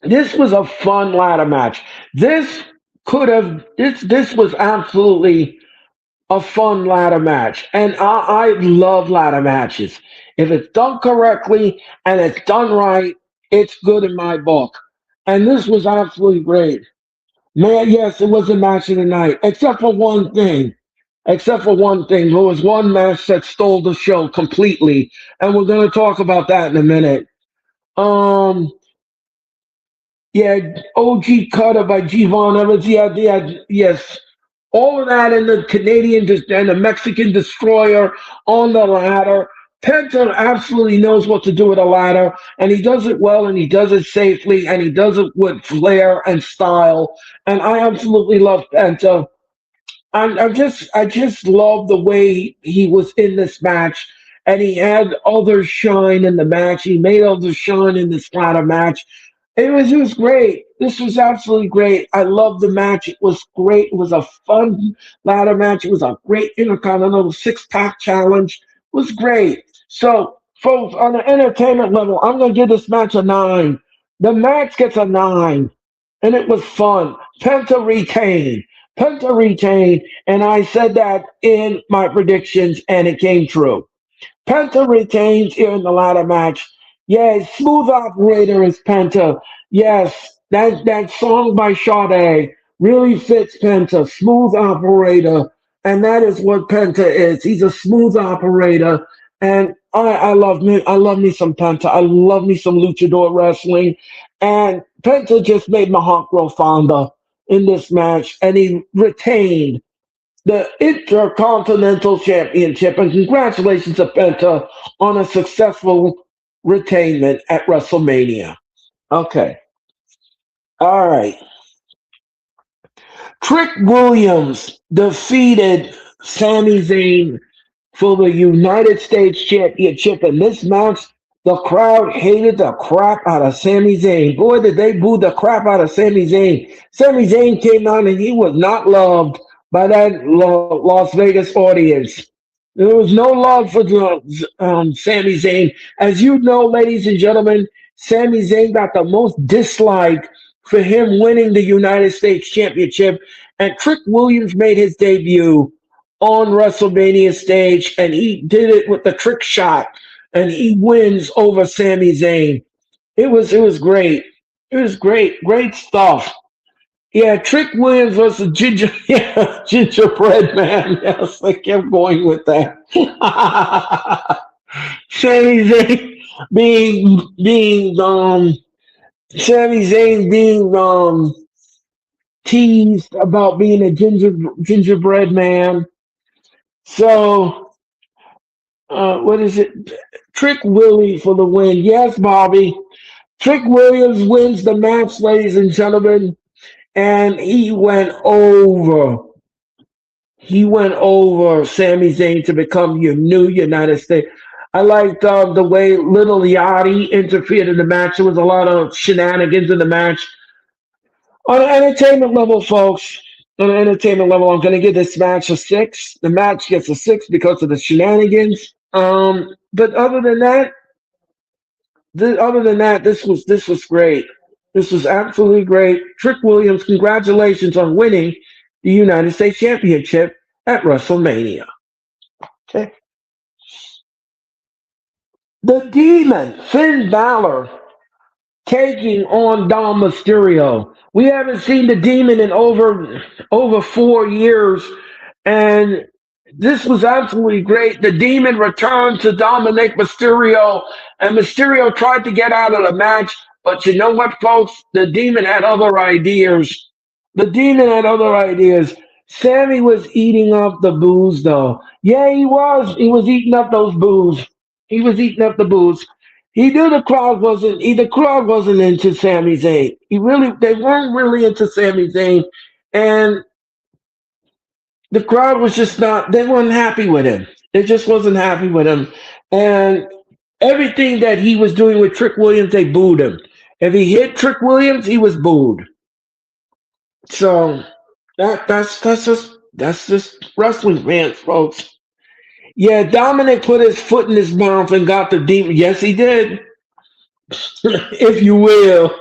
This was a fun ladder match. This was absolutely a fun ladder match. And I love ladder matches. If it's done correctly and it's done right, it's good in my book. And this was absolutely great. Man, yes, it was a match of the night, except for one thing. Except for one thing. There was one match that stole the show completely. And we're going to talk about that in a minute. Um, yeah, OG Cutter by G-Von Evans. Yes. All of that in the and the Mexican Destroyer on the ladder. Penta absolutely knows what to do with a ladder, and he does it well, and he does it safely, and he does it with flair and style. And I absolutely love Penta. I just love the way he was in this match, and he had others shine in the match. He made others shine in this ladder match. It was great. This was absolutely great. I loved the match. It was great. It was a fun ladder match. It was a great Intercontinental six-pack challenge. It was great. So, folks, on the entertainment level, I'm going to give this match a 9. The match gets a 9, and it was fun. Penta retained. Penta retained, and I said that in my predictions, and it came true. Penta retains here in the ladder match. Yes, smooth operator is Penta. Yes, that song by Sade really fits Penta. Smooth operator, and that is what Penta is. He's a smooth operator, and I love me some Penta. I love me some luchador wrestling, and Penta just made my heart grow fonder in this match, and he retained the Intercontinental Championship. And congratulations to Penta on a successful retainment at WrestleMania. Okay. All right. Trick Williams defeated Sami Zayn for the United States Championship. In this match, the crowd hated the crap out of Sami Zayn. Boy, did they boo the crap out of Sami Zayn. Sami Zayn came out and he was not loved by that Las Vegas audience. There was no love for Sami Zayn. As you know, ladies and gentlemen, Sami Zayn got the most dislike for him winning the United States Championship. And Trick Williams made his debut on WrestleMania stage, and he did it with the trick shot, and he wins over Sami Zayn. It was great. It was great stuff. Yeah, Trick Williams versus Ginger, yeah, Gingerbread Man. Yes, I kept going with that. Sami Zayn being Sami Zayn being teased about being a gingerbread man. So what is it? Trick Willie for the win. Yes, Bobby. Trick Williams wins the match, ladies and gentlemen, and he went over. He went over Sami Zayn to become your new United States. I liked the way Little Yachty interfered in the match. There was a lot of shenanigans in the match. On an entertainment level, folks, on an entertainment level, I'm going to give this match a 6. The match gets a 6 because of the shenanigans. But other than that, this was great. This was absolutely great. Trick Williams, congratulations on winning the United States Championship at WrestleMania. Okay. The Demon, Finn Balor, taking on Dom Mysterio. We haven't seen the Demon in over 4 years, and this was absolutely great. The Demon returned to dominate Mysterio, and Mysterio tried to get out of the match, but you know what, folks? The Demon had other ideas. The Demon had other ideas. Sammy was eating up the booze, though. Yeah, he was. He was eating up those booze. He was eating up the booze. He knew the crowd wasn't into Sami Zayn. They weren't really into Sami Zayn, and the crowd was just not. They weren't happy with him. They just wasn't happy with him, and Everything that he was doing with Trick Williams, they booed him. If he hit Trick Williams, he was booed. So that's just wrestling fans, folks. Yeah, Dominic put his foot in his mouth and got the demon. Yes, he did, if you will.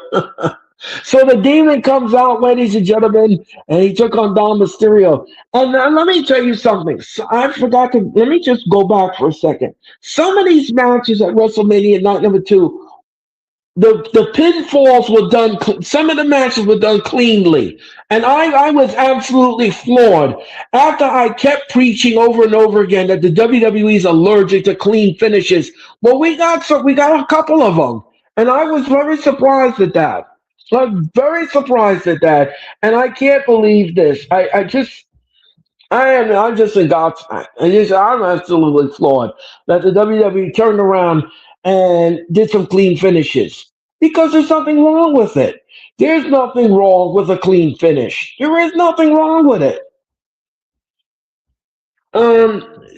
So the demon comes out, ladies and gentlemen, and he took on Dom Mysterio. And let me tell you something. So I forgot to. Let me just go back for a second. Some of these matches at WrestleMania night number two, the pinfalls were done. Some of the matches were done cleanly, and I was absolutely floored after I kept preaching over and over again that the WWE is allergic to clean finishes. Well, we got a couple of them, and I was very surprised at that. I'm very surprised at that, and I can't believe this. I'm just in God's. I'm absolutely floored that the WWE turned around and did some clean finishes because there's nothing wrong with it. There's nothing wrong with a clean finish. There is nothing wrong with it.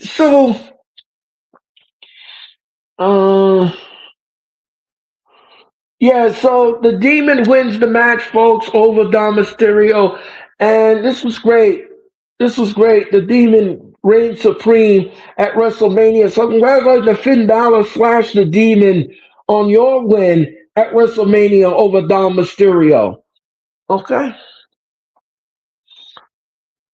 So, uh, yeah, so the Demon wins the match, folks, over Dom Mysterio, and this was great. This was great. The Demon reigned supreme at WrestleMania. So congratulations to Finn Balor slash the Demon on your win at WrestleMania over Dom Mysterio. Okay,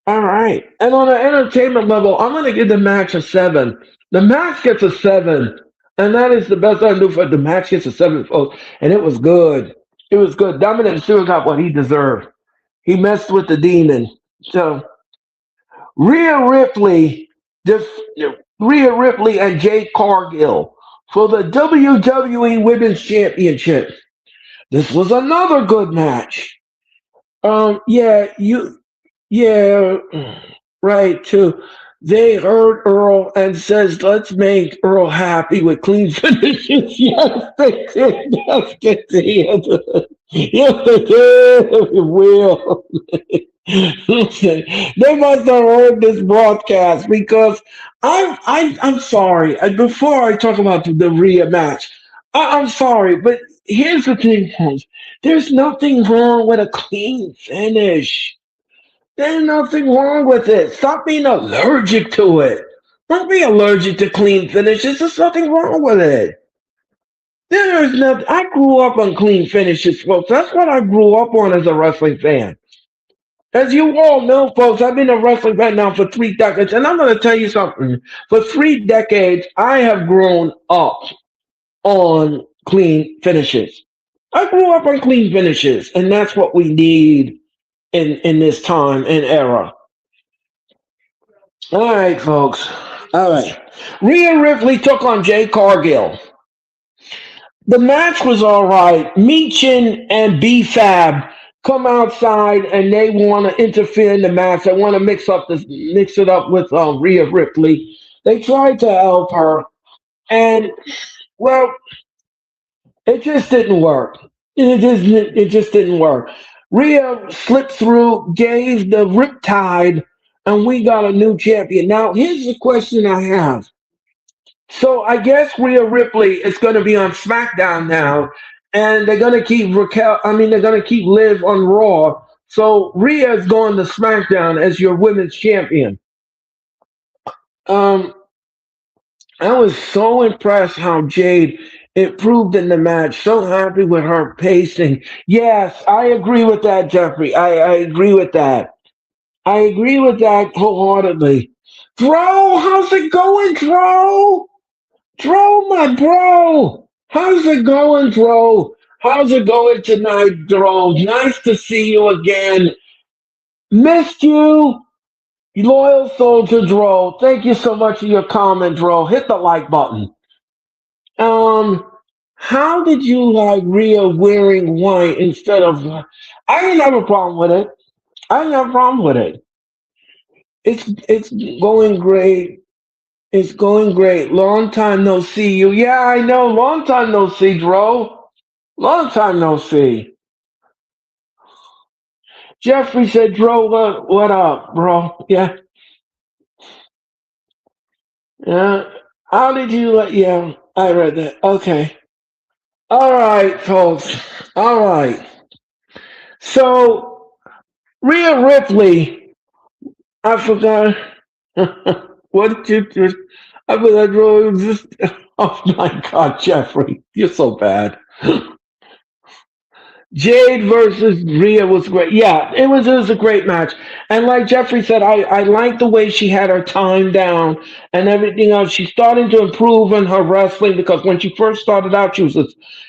all right. And on an entertainment level, I'm going to give the match a seven. The match gets a seven, and that is the best I can do for the match gets a seven, folks. And it was good. It was good. Dominic still got what he deserved. He messed with the demon. So Rhea Ripley, just Rhea Ripley and Jade Cargill for the WWE Women's Championship. This was another good match. Yeah, yeah, right too. They heard Earl and says, "Let's make Earl happy with clean finishes." Yes, they did. Yes, they did. Yes, they did. Will. Listen, they must have heard this broadcast because I'm sorry. Before I talk about the Rhea match, I'm sorry, but here's the thing, folks. There's nothing wrong with a clean finish. There's nothing wrong with it. Stop being allergic to it. Don't be allergic to clean finishes. There's nothing wrong with it. There is nothing. I grew up on clean finishes, folks. That's what I grew up on as a wrestling fan. As you all know, folks, I've been a wrestling fan now for 3 decades, and I'm going to tell you something. For 3 decades, I have grown up on clean finishes. I grew up on clean finishes, and that's what we need in this time and era. All right, folks. All right. Rhea Ripley took on Jay Cargill. The match was all right. Meechin and B-Fab come outside and they want to interfere in the match. They want to mix it up with Rhea Ripley. They tried to help her, and well, it just didn't work. It just didn't work. Rhea slipped through, gave the riptide, and we got a new champion. Now, here's the question I have. So I guess Rhea Ripley is going to be on SmackDown now, and they're going to keep Raquel. I mean, they're going to keep Liv on Raw. So Rhea is going to SmackDown as your women's champion. Um, I was so impressed how Jade improved in the match. So happy with her pacing. Yes, I agree with that, Jeffrey. I agree with that. I agree with that wholeheartedly. Dro, how's it going, Dro? Dro, my bro. How's it going, Dro? How's it going tonight, Dro? Nice to see you again. Missed you. Loyal soldier Dro. Thank you so much for your comment, Dro. Hit the like button. Um, how did you like Rhea wearing white instead of? I didn't have a problem with it. I didn't have a problem with it. It's going great. It's going great. Long time no see you. Yeah, I know. Long time no see, Dro. Long time no see. Jeffrey said, Dro, what up, bro? Yeah, yeah. How did you? Yeah. I read that. Okay. All right, folks. All right. So Rhea Ripley, I forgot. What did you just? I forgot. Just, oh my God, Jeffrey, you're so bad. Jade versus Rhea was great. Yeah, it was a great match. And like Jeffrey said, I like the way she had her time down and everything else. She's starting to improve in her wrestling because when she first started out,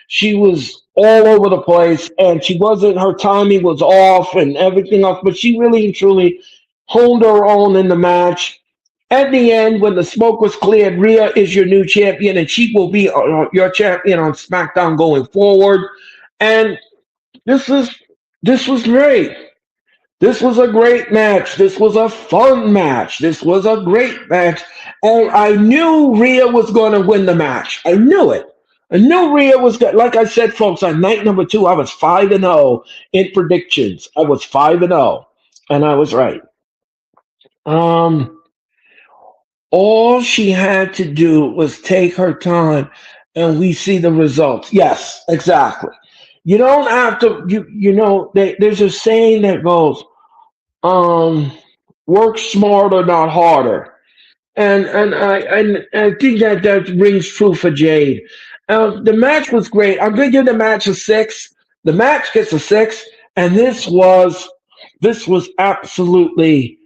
she was all over the place and she wasn't her timing was off and everything else. But she really and truly honed her own in the match. At the end, when the smoke was cleared, Rhea is your new champion, and she will be your champion on SmackDown going forward. And this is this was great. This was a great match. This was a fun match. This was a great match. And I knew Rhea was going to win the match. I knew it. I knew Rhea was good. Like I said, folks, on night number two, I was 5-0 in predictions. I was 5-0, and I was right. Um, all she had to do was take her time, and we see the results. Yes, exactly. You don't have to. There's a saying that goes, um, "Work smarter, not harder," and I think that rings true for Jade. The match was great. I'm gonna give the match a six. The match gets a six, and this was absolutely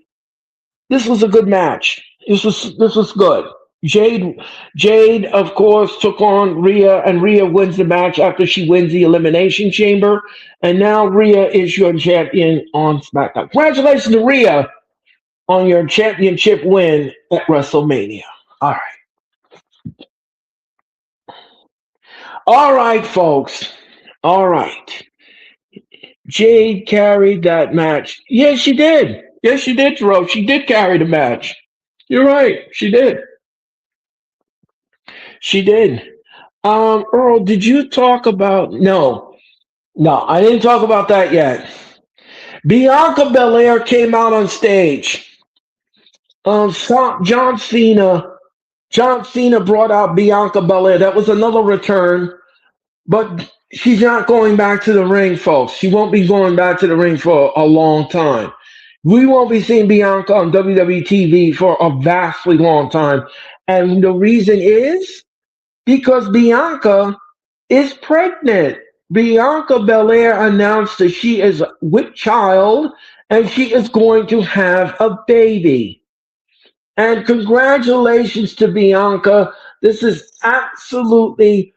this was a good match. This was good. Jade Jade of course took on Rhea and Rhea wins the match after she wins the elimination chamber and now Rhea is your champion on SmackDown. Congratulations to Rhea on your championship win at WrestleMania. All right. All right, folks. All right. Jade carried that match. Yes, she did. Yes, she did, Jerome. She did carry the match. You're right. She did. She did. Earl, did you talk about? No, no, I didn't talk about that yet. Bianca Belair came out on stage. John Cena. John Cena brought out Bianca Belair. That was another return, but she's not going back to the ring, folks. She won't be going back to the ring for a long time. We won't be seeing Bianca on WWE TV for a vastly long time. And the reason is because Bianca is pregnant. Bianca Belair announced that she is with child and she is going to have a baby. And congratulations to Bianca. This is absolutely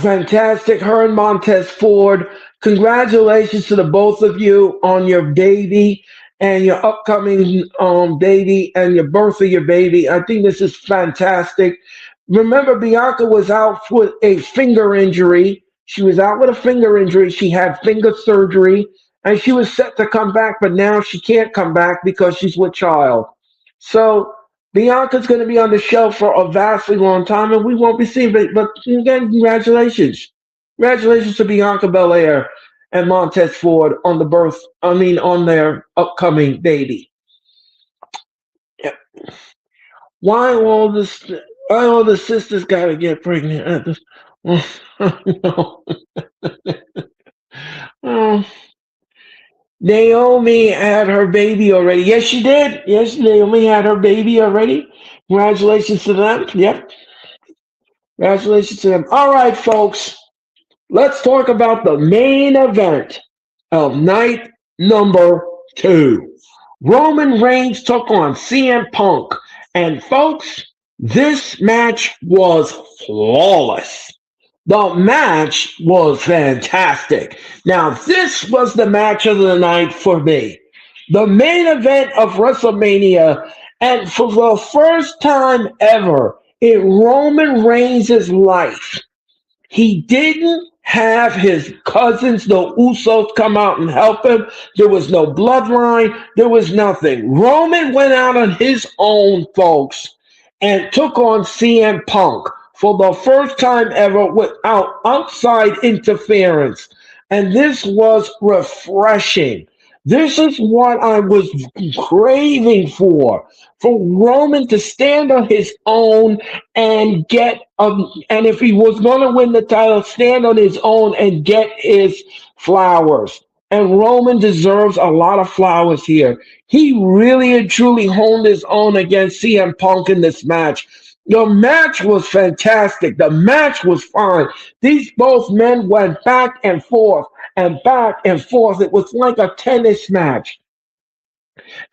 fantastic. Her and Montez Ford. Congratulations to the both of you on your baby and your upcoming baby and your birth of your baby. I think this is fantastic. Remember, Bianca was out with a finger injury. She was out with a finger injury. She had finger surgery and she was set to come back, but now she can't come back because she's with child. So Bianca's going to be on the shelf for a vastly long time, and we won't be seeing it. But again, congratulations, congratulations to Bianca Belair and Montez Ford on the birth. I mean, on their upcoming baby. Yeah. Why all this? Why all the sisters got to get pregnant at this? No. Oh, Naomi had her baby already. Yes, she did. Yes, Naomi had her baby already. Congratulations to them. Yep. Congratulations to them. All right, folks. Let's talk about the main event of night number two. Roman Reigns took on CM Punk. And folks, this match was flawless. The match was fantastic. Now, this was the match of the night for me. The main event of WrestleMania, and for the first time ever in Roman Reigns' life, he didn't have his cousins, the Usos, come out and help him. There was no bloodline. There was nothing. Roman went out on his own, folks, and took on CM Punk for the first time ever without outside interference. And this was refreshing. This is what I was craving for Roman to stand on his own and get and if he was going to win the title, stand on his own and get his flowers. And Roman deserves a lot of flowers here. He really and truly honed his own against CM Punk in this match. The match was fantastic. The match was fine. These both men went back and forth and back and forth. It was like a tennis match.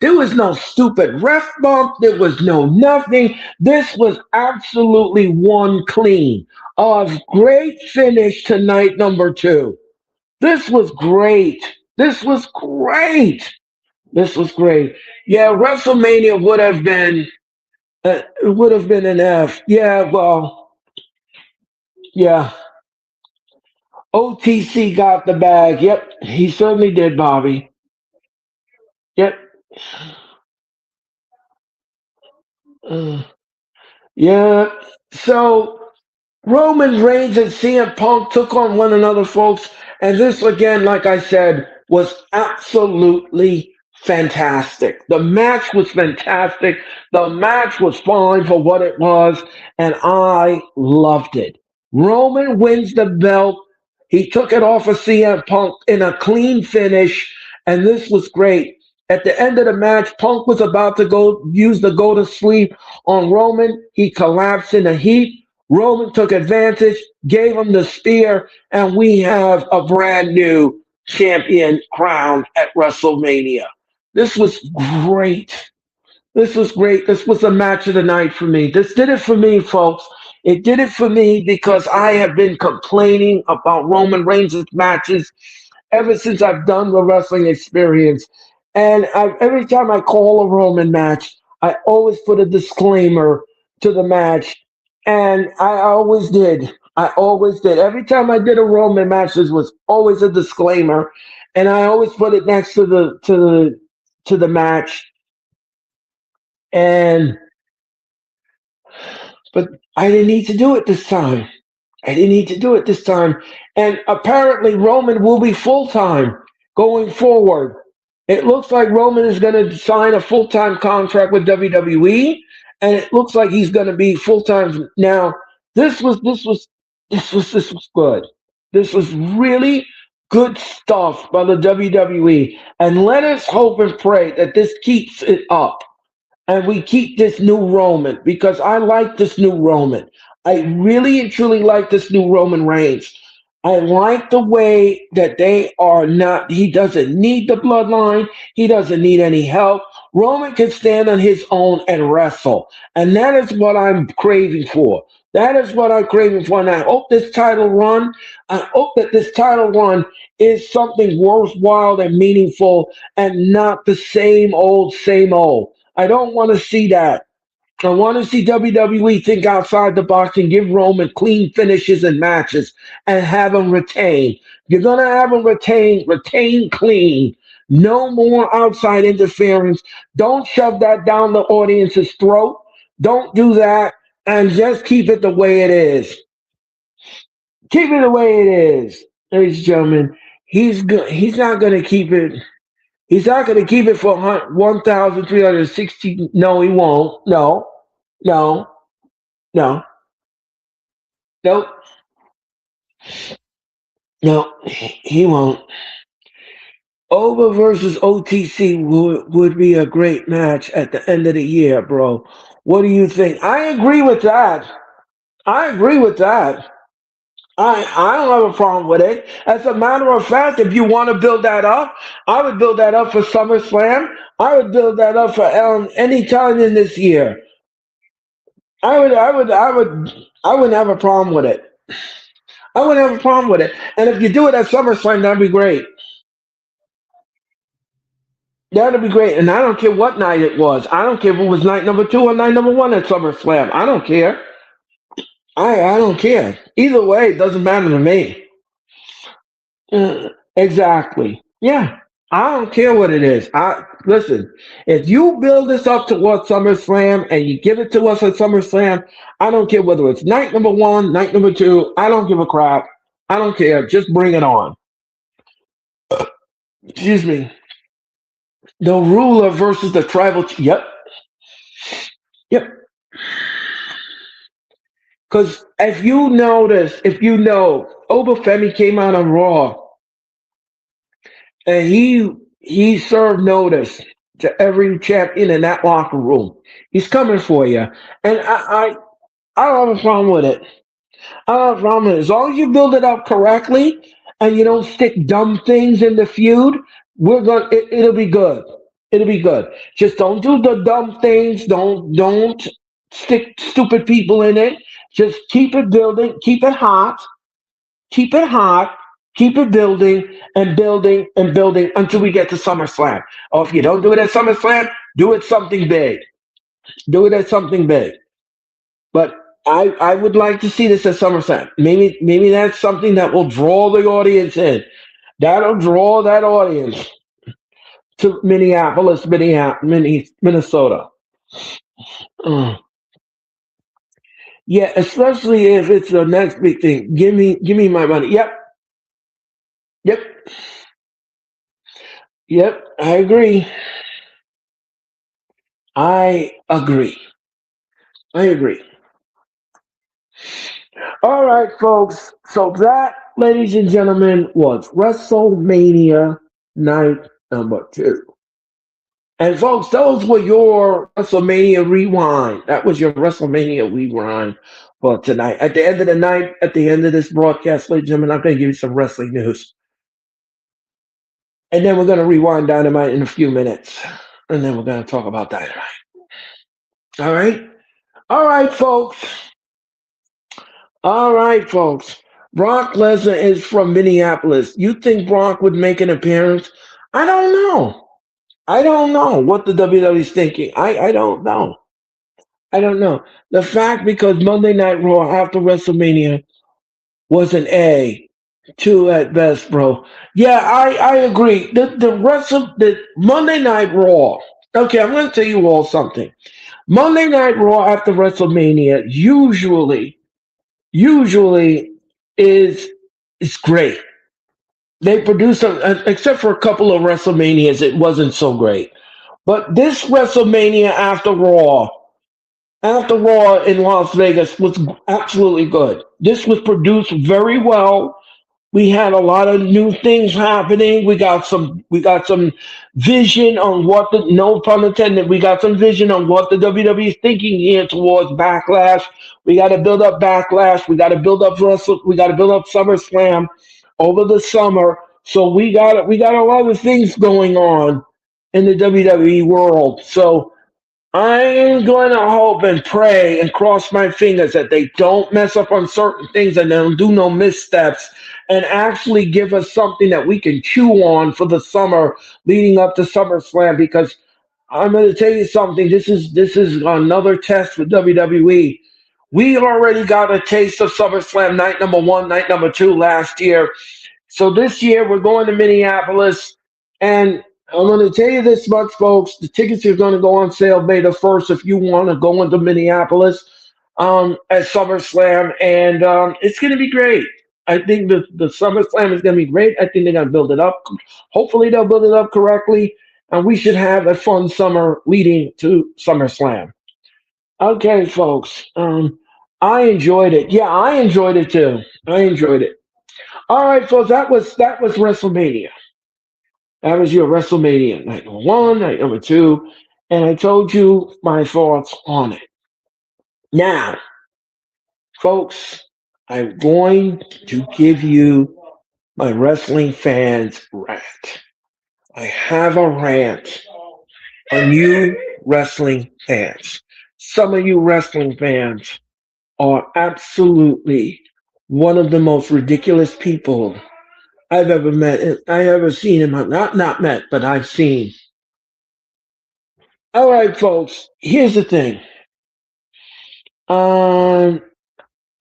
There was no stupid ref bump. There was no nothing. This was absolutely one clean. A great finish to night number two. This was great. This was great. This was great. Yeah, WrestleMania would have been an F. Yeah, well, yeah. OTC got the bag. Yep, he certainly did, Bobby. Yep. Uh, yeah. So Roman Reigns and CM Punk took on one another, folks. And this, again, like I said, was absolutely fantastic. The match was fantastic. The match was fine for what it was. And I loved it. Roman wins the belt. He took it off of CM Punk in a clean finish. And this was great. At the end of the match, Punk was about to go to sleep on Roman. He collapsed in a heap. Roman took advantage, gave him the spear, and we have a brand new champion crowned at WrestleMania. This was great. This was great. This was a match of the night for me. This did it for me, folks. It did it for me because I have been complaining about Roman Reigns' matches ever since I've done the wrestling experience. And every time I call a Roman match, I always put a disclaimer to the match. And I always did. I always did. Every time I did a Roman match, there was always a disclaimer. And I always put it next to the match. And but I didn't need to do it this time. I didn't need to do it this time. And apparently, Roman will be full time going forward. It looks like Roman is going to sign a full time contract with WWE, and it looks like he's going to be full time now. This was good. This was really good stuff by the WWE, and let us hope and pray that this keeps it up and we keep this new Roman because I like this new Roman. I really and truly like this new Roman Reigns. I like the way that they are not, he doesn't need the bloodline, he doesn't need any help. Roman can stand on his own and wrestle. And that is what I'm craving for. That is what I'm craving for. And I hope that this title run is something worthwhile and meaningful and not the same old, same old. I don't want to see that. I want to see WWE think outside the box and give Roman clean finishes and matches and have him retain. You're going to have him retain clean. No more outside interference. Don't shove that down the audience's throat. Don't do that and just keep it the way it is. Keep it the way it is. Ladies and gentlemen, he's good. He's not going to keep it. He's not going to keep it for 1,360. No, he won't. No, no, no, nope, no, he won't. Over versus OTC would be a great match at the end of the year, bro. What do you think? I agree with that. I agree with that. I don't have a problem with it. As a matter of fact, if you want to build that up, I would build that up for SummerSlam. I would build that up for any time in this year. I wouldn't have a problem with it. I wouldn't have a problem with it. And if you do it at SummerSlam, that'd be great. That'd be great. And I don't care what night it was. I don't care if it was night number two or night number one at SummerSlam. I don't care. I don't care. Either way, it doesn't matter to me. Exactly. Yeah. I don't care what it is. I listen. If you build this up towards SummerSlam and you give it to us at SummerSlam, I don't care whether it's night number one, night number two. I don't give a crap. I don't care. Just bring it on. Excuse me. The ruler versus the tribal. Yep, yep. Because if you know, Obafemi came out on Raw and he served notice to every champion in that locker room. He's coming for you, and I don't have a problem with it. I don't have a problem with it. As long as you build it up correctly and you don't stick dumb things in the feud, it'll be good. It'll be good. Just don't do the dumb things. Don't stick stupid people in it. Just keep it building, keep it hot, keep it building and building and building until we get to SummerSlam. Or if you don't do it at SummerSlam, do it something big. Do it at something big. But I would like to see this at SummerSlam. Maybe that's something that will draw the audience in. That'll draw that audience to Minnesota. Uh, yeah, especially if it's the next big thing. Give me my money. Yep, yep, yep. I agree. I agree. I agree. All right, folks. So that, ladies and gentlemen, was WrestleMania night number two. And folks, those were your WrestleMania rewind. That was your WrestleMania rewind for tonight. At the end of the night, at the end of this broadcast, ladies and gentlemen, I'm going to give you some wrestling news. And then we're going to rewind Dynamite in a few minutes. And then we're going to talk about Dynamite. All right? All right, folks. All right, folks. Brock Lesnar is from Minneapolis. You think Brock would make an appearance? I don't know. I don't know what the WWE is thinking. I don't know. I don't know. The fact because Monday Night Raw after WrestleMania was an A, two at best, bro. Yeah, I agree. The rest of the Monday Night Raw. Okay, I'm going to tell you all something. Monday Night Raw after WrestleMania usually is great. They produce except for a couple of WrestleManias, it wasn't so great. But this WrestleMania after Raw in Las Vegas was absolutely good. This was produced very well. We had a lot of new things happening. We got some vision on what the no pun intended. We got some vision on what the WWE is thinking here towards Backlash. We got to build up Backlash. We got to build up Wrestle. We got to build up SummerSlam over the summer. So we got a lot of things going on in the WWE world. So I'm going to hope and pray and cross my fingers that they don't mess up on certain things and they don't do no missteps and actually give us something that we can chew on for the summer leading up to SummerSlam. Because I'm going to tell you something. This is another test for WWE. We already got a taste of SummerSlam night number one, night number two last year. So this year we're going to Minneapolis, and I'm going to tell you this much, folks. The tickets are going to go on sale May the 1st if you want to go into Minneapolis at SummerSlam, and it's going to be great. I think the SummerSlam is going to be great. I think they're going to build it up. Hopefully, they'll build it up correctly, and we should have a fun summer leading to SummerSlam. Okay, folks. I enjoyed it. Yeah, I enjoyed it too. I enjoyed it. All right, folks. That was WrestleMania. That was your WrestleMania night number one, night number two, and I told you my thoughts on it. Now, folks, I'm going to give you my wrestling fans rant. I have a rant on you wrestling fans. Some of you wrestling fans are absolutely one of the most ridiculous people I've ever met. I ever seen in my not met, but I've seen. All right, folks. Here's the thing. Um,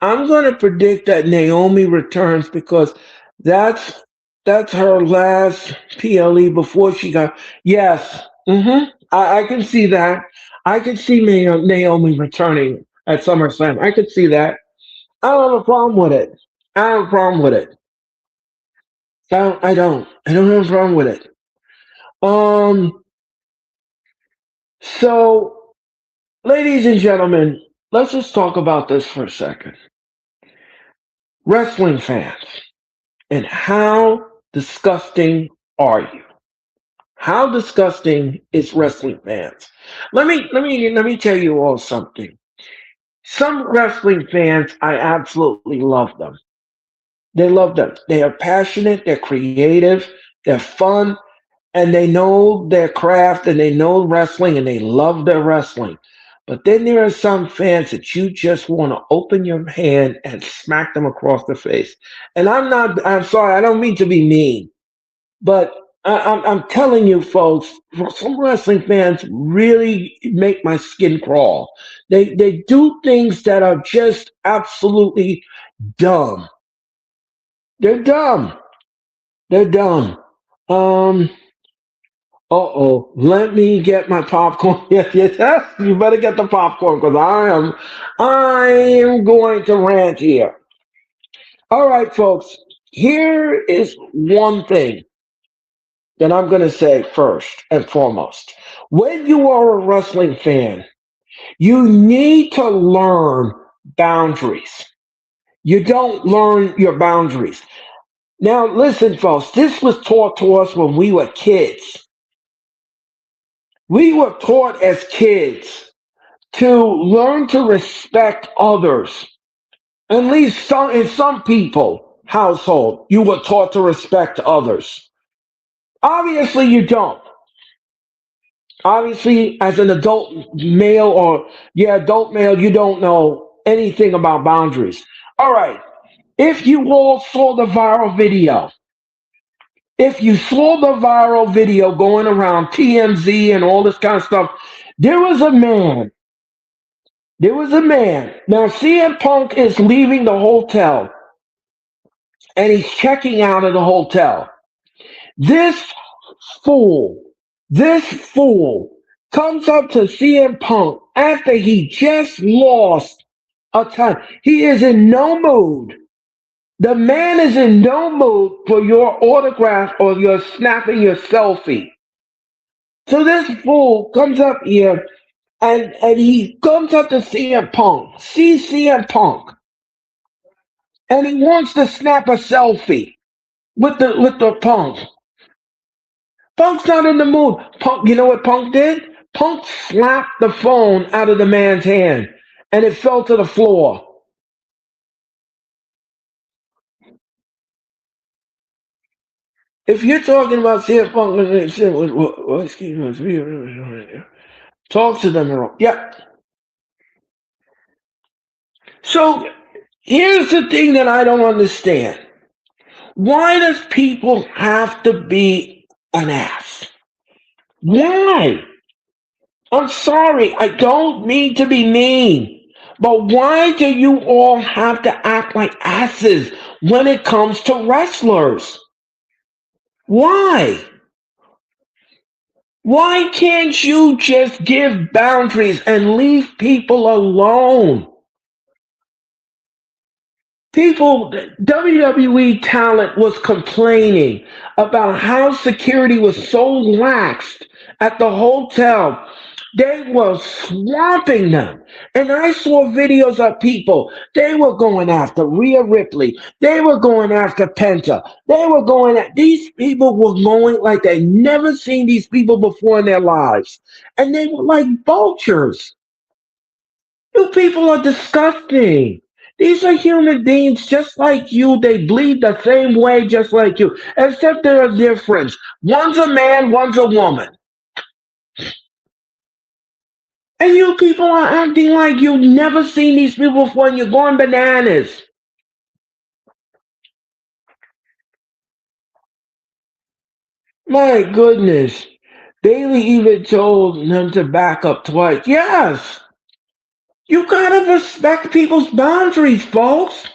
I'm going to predict that Naomi returns because that's that's her last PLE before she got. Yes, I can see that. I can see Naomi returning at SummerSlam. I could see that. I don't have a problem with it. I don't have a problem with it. I don't. I don't have a problem with it. So, ladies and gentlemen, let's just talk about this for a second. Wrestling fans, and how disgusting are you? How disgusting is wrestling fans? Let me tell you all something. Some wrestling fans, I absolutely love them. They love them. They are passionate, they're creative, they're fun, and they know their craft and they know wrestling and they love their wrestling. But then there are some fans that you just want to open your hand and smack them across the face. And I'm sorry, I don't mean to be mean, but I'm telling you, folks, some wrestling fans really make my skin crawl. They do things that are just absolutely dumb. They're dumb. They're dumb. Um, Uh-oh, let me get my popcorn. Yes, yes, yes. You better get the popcorn because I am going to rant here. All right, folks. Here is one thing that I'm going to say first and foremost. When you are a wrestling fan, you need to learn boundaries. You don't learn your boundaries. Now, listen, folks, this was taught to us when we were kids. We were taught as kids to learn to respect others. At least in some people household, you were taught to respect others. Obviously, you don't. Obviously, as an adult male or adult male, you don't know anything about boundaries. All right. If you all saw the viral video, if you saw the viral video going around TMZ and all this kind of stuff, there was a man. There was a man. Now, CM Punk is leaving the hotel and he's checking out of the hotel. This fool, this fool comes up to CM Punk after he just lost a time. He is in no mood. The man is in no mood for your autograph or your snapping your selfie. So this fool comes up here and he comes up to CM Punk, sees CM Punk, and he wants to snap a selfie with the Punk. Punk's not in the mood. Punk, you know what Punk did? Punk slapped the phone out of the man's hand, and it fell to the floor. If you're talking about CM Punk, excuse me, talk to them. Yeah. So here's the thing that I don't understand. Why does people have to be an ass? Why? I'm sorry, I don't mean to be mean, but why do you all have to act like asses when it comes to wrestlers? Why? Why can't you just give boundaries and leave people alone? People, WWE talent was complaining about how security was so laxed at the hotel. They were swamping them. And I saw videos of people. They were going after Rhea Ripley. They were going after Penta. They were going at these people were going like they never seen these people before in their lives. And they were like vultures. You people are disgusting. These are human beings just like you. They bleed the same way just like you, except there are difference. One's a man, one's a woman. And you people are acting like you've never seen these people before and you're going bananas. My goodness. Bailey even told them to back up twice. Yes, you gotta respect people's boundaries, folks.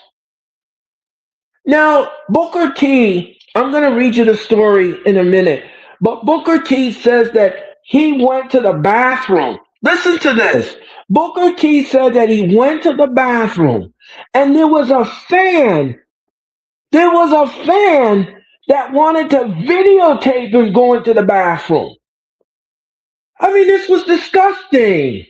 Now, Booker T, I'm going to read you the story in a minute, but Booker T says that he went to the bathroom. Listen to this. Booker T said that he went to the bathroom and there was a fan. There was a fan that wanted to videotape him going to the bathroom. I mean, this was disgusting.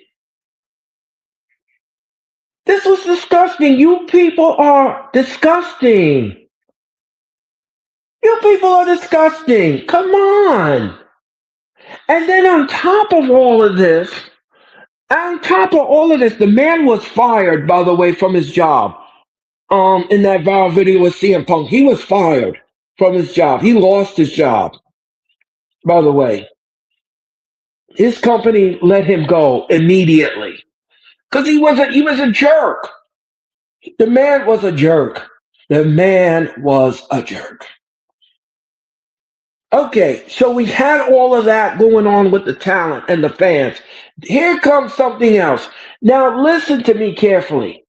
This was disgusting. You people are disgusting. You people are disgusting. Come on. And then on top of all of this, the man was fired, by the way, from his job. In that viral video with CM Punk, he was fired from his job. He lost his job, by the way. His company let him go immediately because he was a jerk. The man was a jerk. The man was a jerk. Okay, so we had all of that going on with the talent and the fans. Here comes something else. Now, listen to me carefully.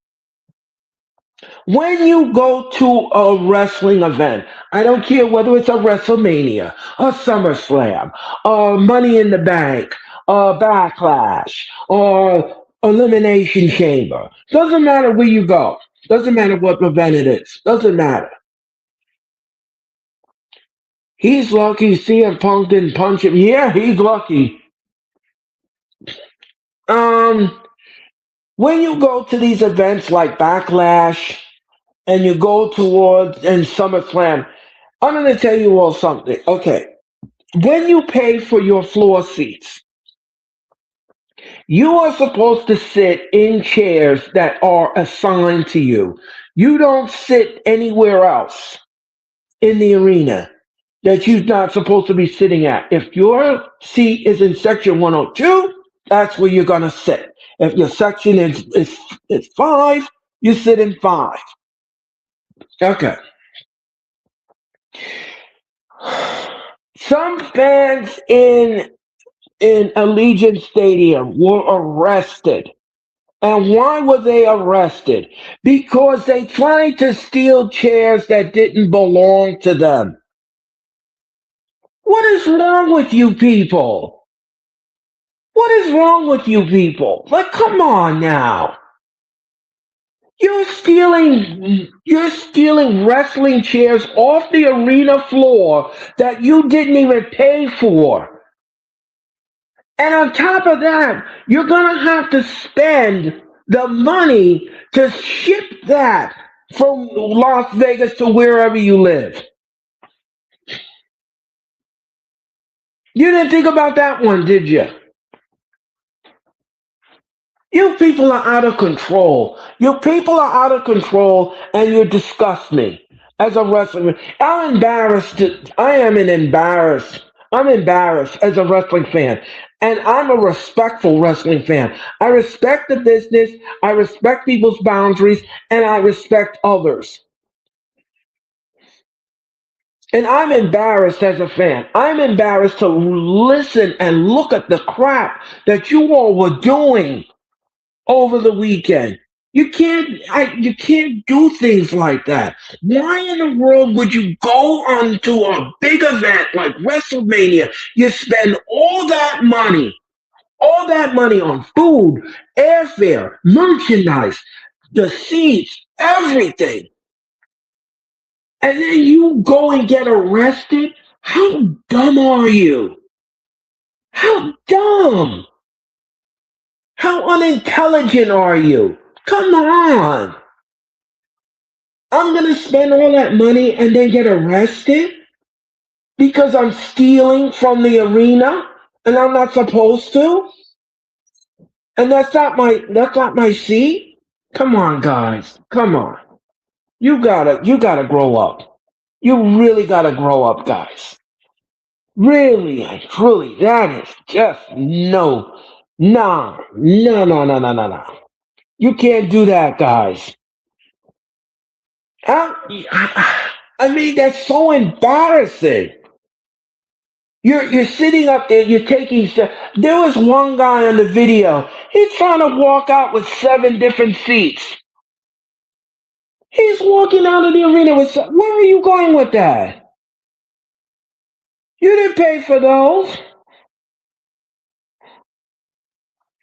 When you go to a wrestling event, I don't care whether it's a WrestleMania, a SummerSlam, a Money in the Bank, a Backlash, or Elimination Chamber. Doesn't matter where you go. Doesn't matter what event it is. Doesn't matter. He's lucky CM Punk didn't punch him. Yeah, he's lucky. Um, when you go to these events like Backlash and you go towards and SummerSlam, I'm going to tell you all something. Okay, when you pay for your floor seats, you are supposed to sit in chairs that are assigned to you. You don't sit anywhere else in the arena that you're not supposed to be sitting at. If your seat is in section 102, that's where you're going to sit. If your section is 5, you sit in 5. Okay. Some fans in Allegiant Stadium were arrested. And why were they arrested? Because they tried to steal chairs that didn't belong to them. What is wrong with you people? What is wrong with you people? Like, come on now. You're stealing wrestling chairs off the arena floor that you didn't even pay for. And on top of that, you're gonna have to spend the money to ship that from Las Vegas to wherever you live. You didn't think about that one, did you? You people are out of control. You people are out of control, and you disgust me as a wrestler. I'm embarrassed. I am an embarrassed. I'm embarrassed as a wrestling fan, and I'm a respectful wrestling fan. I respect the business. I respect people's boundaries, and I respect others. And I'm embarrassed as a fan. I'm embarrassed to listen and look at the crap that you all were doing over the weekend. You can't do things like that. Why in the world would you go onto a big event like WrestleMania? You spend all that money on food, airfare, merchandise, the seats, everything, and then you go and get arrested? How dumb are you? How dumb? How unintelligent are you? Come on. I'm going to spend all that money and then get arrested because I'm stealing from the arena and I'm not supposed to? And that's not my seat? Come on, guys. Come on. You gotta grow up. You really gotta grow up, guys. Really and truly, that is just no. Nah. No, no, no, no, no, no. You can't do that, guys. I mean, that's so embarrassing. You're sitting up there, you're taking steps. There was one guy on the video. He's trying to walk out with 7 different seats. He's walking out of the arena with. Where are you going with that? You didn't pay for those.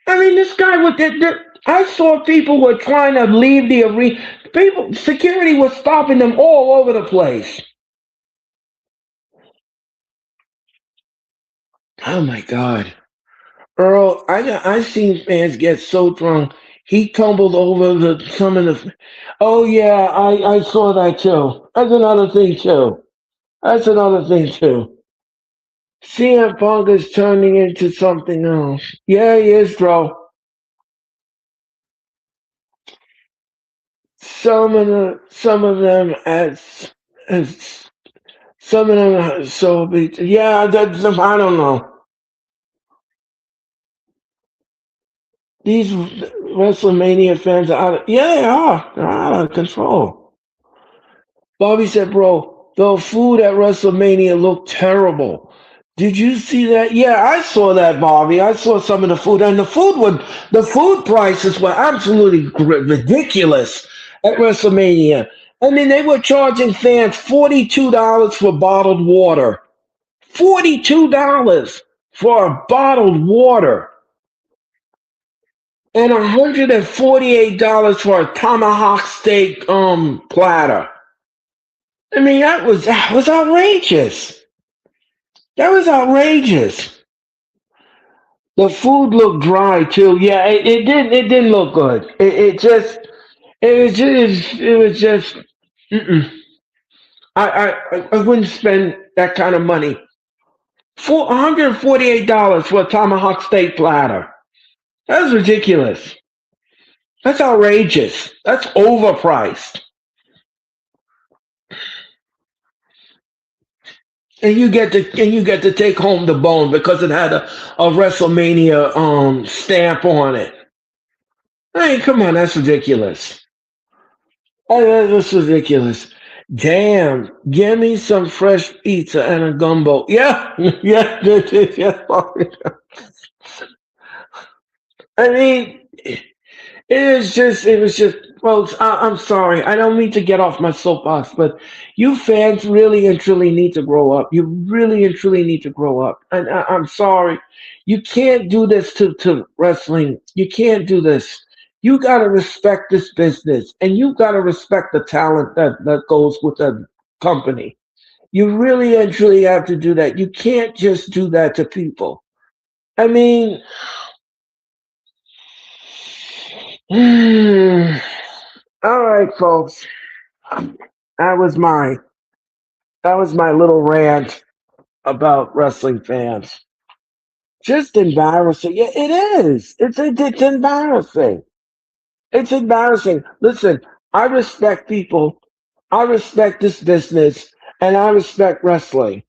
I mean, this guy with I saw people were trying to leave the arena. Security was stopping them all over the place. Oh my God. Earl, I seen fans get so drunk. He tumbled over some of the. Oh yeah, I saw that too. That's another thing too. That's another thing too. CM Punk is turning into something else. Yeah, he is, bro. Some of them as some of them are so big. Yeah, that's I don't know. These WrestleMania fans are out of, yeah, they are. They're out of control. Bobby said, bro, the food at WrestleMania looked terrible. Did you see that? Yeah, I saw that, Bobby. I saw some of the food, and the food prices were absolutely ridiculous at WrestleMania. I mean, they were charging fans $42 for bottled water. $42 for a bottled water. And $148 for a tomahawk steak platter. I mean, that was outrageous. That was outrageous. The food looked dry too. Yeah, it didn't look good. It was just mm-mm. I wouldn't spend that kind of money. For $148 for a tomahawk steak platter. That's ridiculous. That's outrageous. That's overpriced. And you get to take home the bone because it had a WrestleMania stamp on it. I mean, come on, that's ridiculous. That's ridiculous. Damn, give me some fresh pizza and a gumbo. Yeah, yeah, yeah. I mean, it was just, folks. I'm sorry. I don't mean to get off my soapbox, but you fans really and truly need to grow up. You really and truly need to grow up. And I'm sorry. You can't do this to wrestling. You can't do this. You got to respect this business and you got to respect the talent that goes with the company. You really and truly have to do that. You can't just do that to people. I mean, all right, folks. That was my that was my little rant about wrestling fans. Just embarrassing. Yeah, it is. It's embarrassing. It's embarrassing. Listen, I respect people. I respect this business, and I respect wrestling.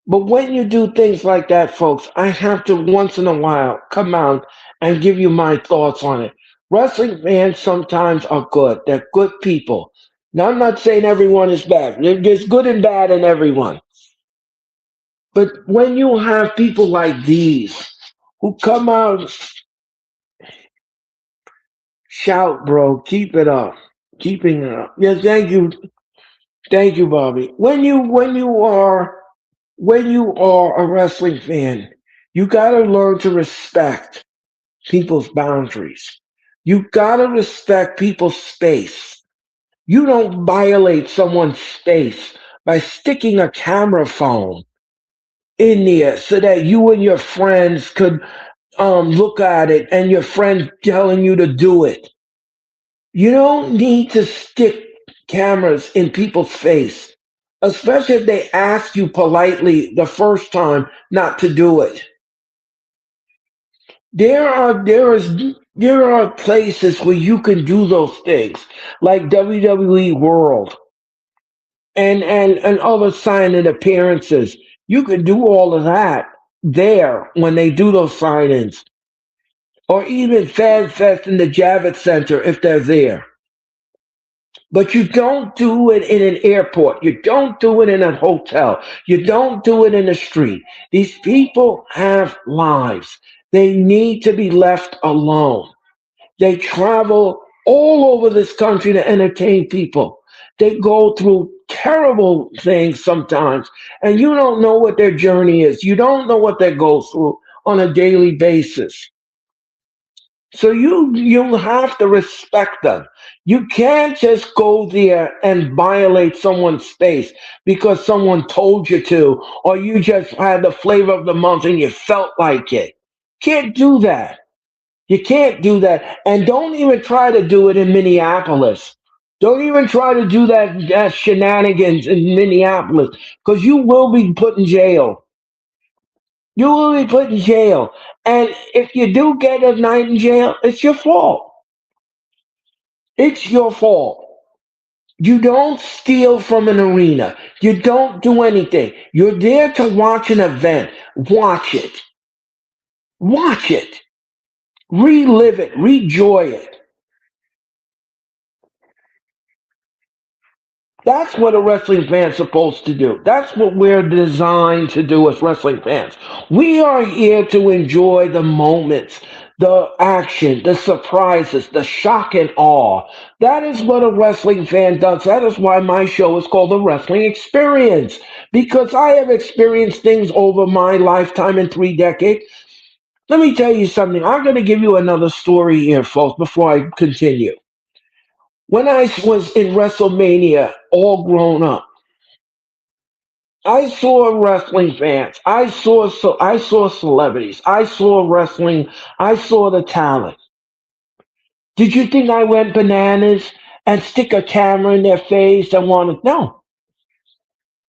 But when you do things like that, folks, I have to once in a while come out and give you my thoughts on it. Wrestling fans sometimes are good. They're good people. Now, I'm not saying everyone is bad. There's good and bad in everyone. But when you have people like these who come out, shout, bro, keep it up, keeping it up. Yeah, thank you, Bobby. When you are a wrestling fan, you gotta learn to respect people's boundaries. You gotta respect people's space. You don't violate someone's space by sticking a camera phone in there so that you and your friends could look at it and your friend telling you to do it. You don't need to stick cameras in people's face, especially if they ask you politely the first time not to do it. There are places where you can do those things, like WWE World and other signing appearances. You can do all of that there when they do those sign-ins, or even Fan Fest in the Javits Center if they're there. But you don't do it in an airport. You don't do it in a hotel. You don't do it in the street. These people have lives. They need to be left alone. They travel all over this country to entertain people. They go through terrible things sometimes, and you don't know what their journey is. You don't know what they go through on a daily basis. So you have to respect them. You can't just go there and violate someone's space because someone told you to, or you just had the flavor of the month and you felt like it. Can't do that. You can't do that. And don't even try to do it in Minneapolis. Don't even try to do that shenanigans in Minneapolis because you will be put in jail. You will be put in jail. And if you do get a night in jail, it's your fault. It's your fault. You don't steal from an arena. You don't do anything. You're there to watch an event. Watch it. Watch it. Relive it. Rejoy it. That's what a wrestling fan's supposed to do. That's what we're designed to do as wrestling fans. We are here to enjoy the moments, the action, the surprises, the shock and awe. That is what a wrestling fan does. That is why my show is called The Wrestling Experience, because I have experienced things over my lifetime in 3 decades. Let me tell you something. I'm going to give you another story here, folks, before I continue. When I was in WrestleMania, all grown up, I saw wrestling fans. I saw celebrities. I saw wrestling. I saw the talent. Did you think I went bananas and stick a camera in their face and wanted? No.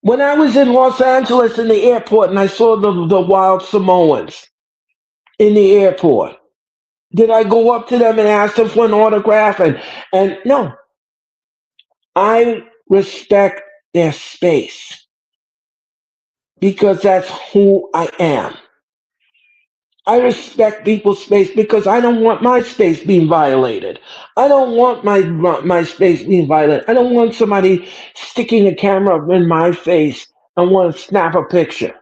When I was in Los Angeles in the airport and I saw the Wild Samoans in the airport, did I go up to them and ask them for an autograph? And no, I respect their space because that's who I am. I respect people's space because I don't want my space being violated. I don't want my space being violated. I don't want somebody sticking a camera in my face and want to snap a picture.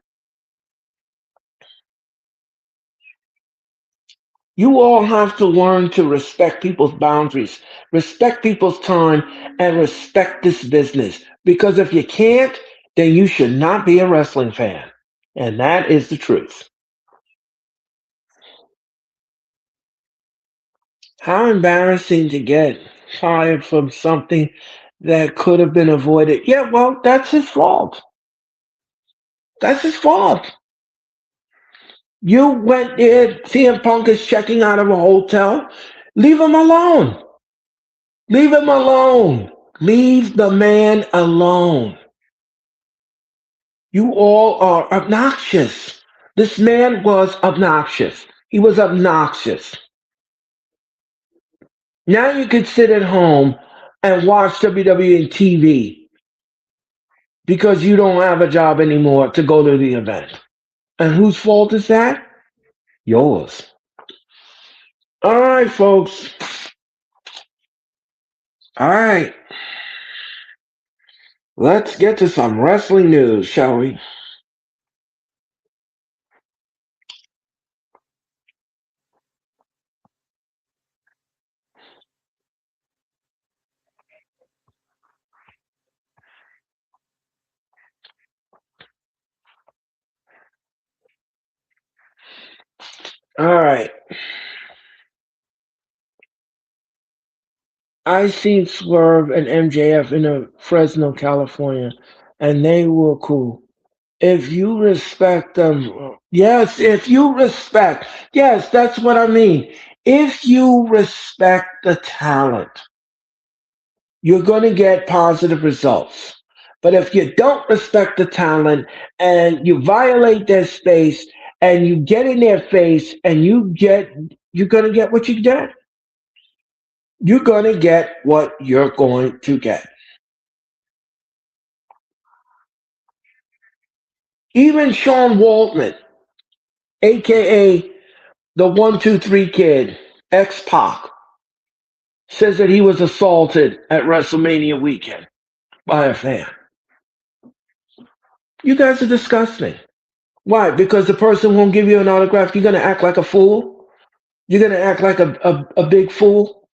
You all have to learn to respect people's boundaries, respect people's time, and respect this business. Because if you can't, then you should not be a wrestling fan. And that is the truth. How embarrassing to get fired from something that could have been avoided. Yeah, well, that's his fault. That's his fault. You went there, CM Punk is checking out of a hotel. Leave him alone. Leave him alone. Leave the man alone. You all are obnoxious. This man was obnoxious. He was obnoxious. Now you can sit at home and watch WWE TV because you don't have a job anymore to go to the event. And whose fault is that? Yours. All right, folks. All right. Let's get to some wrestling news, shall we? All right. I seen Swerve and MJF in Fresno, California, and they were cool. If you respect them, yes, if you respect, yes, that's what I mean. If you respect the talent, you're going to get positive results. But if you don't respect the talent and you violate their space and you get in their face and you're going to get what you get. You're going to get what you're going to get. Even Sean Waltman, aka the 123 kid, ex Pac, says that he was assaulted at WrestleMania weekend by a fan. You guys are disgusting. Why? Because the person won't give you an autograph. You're going to act like a fool? You're going to act like a big fool?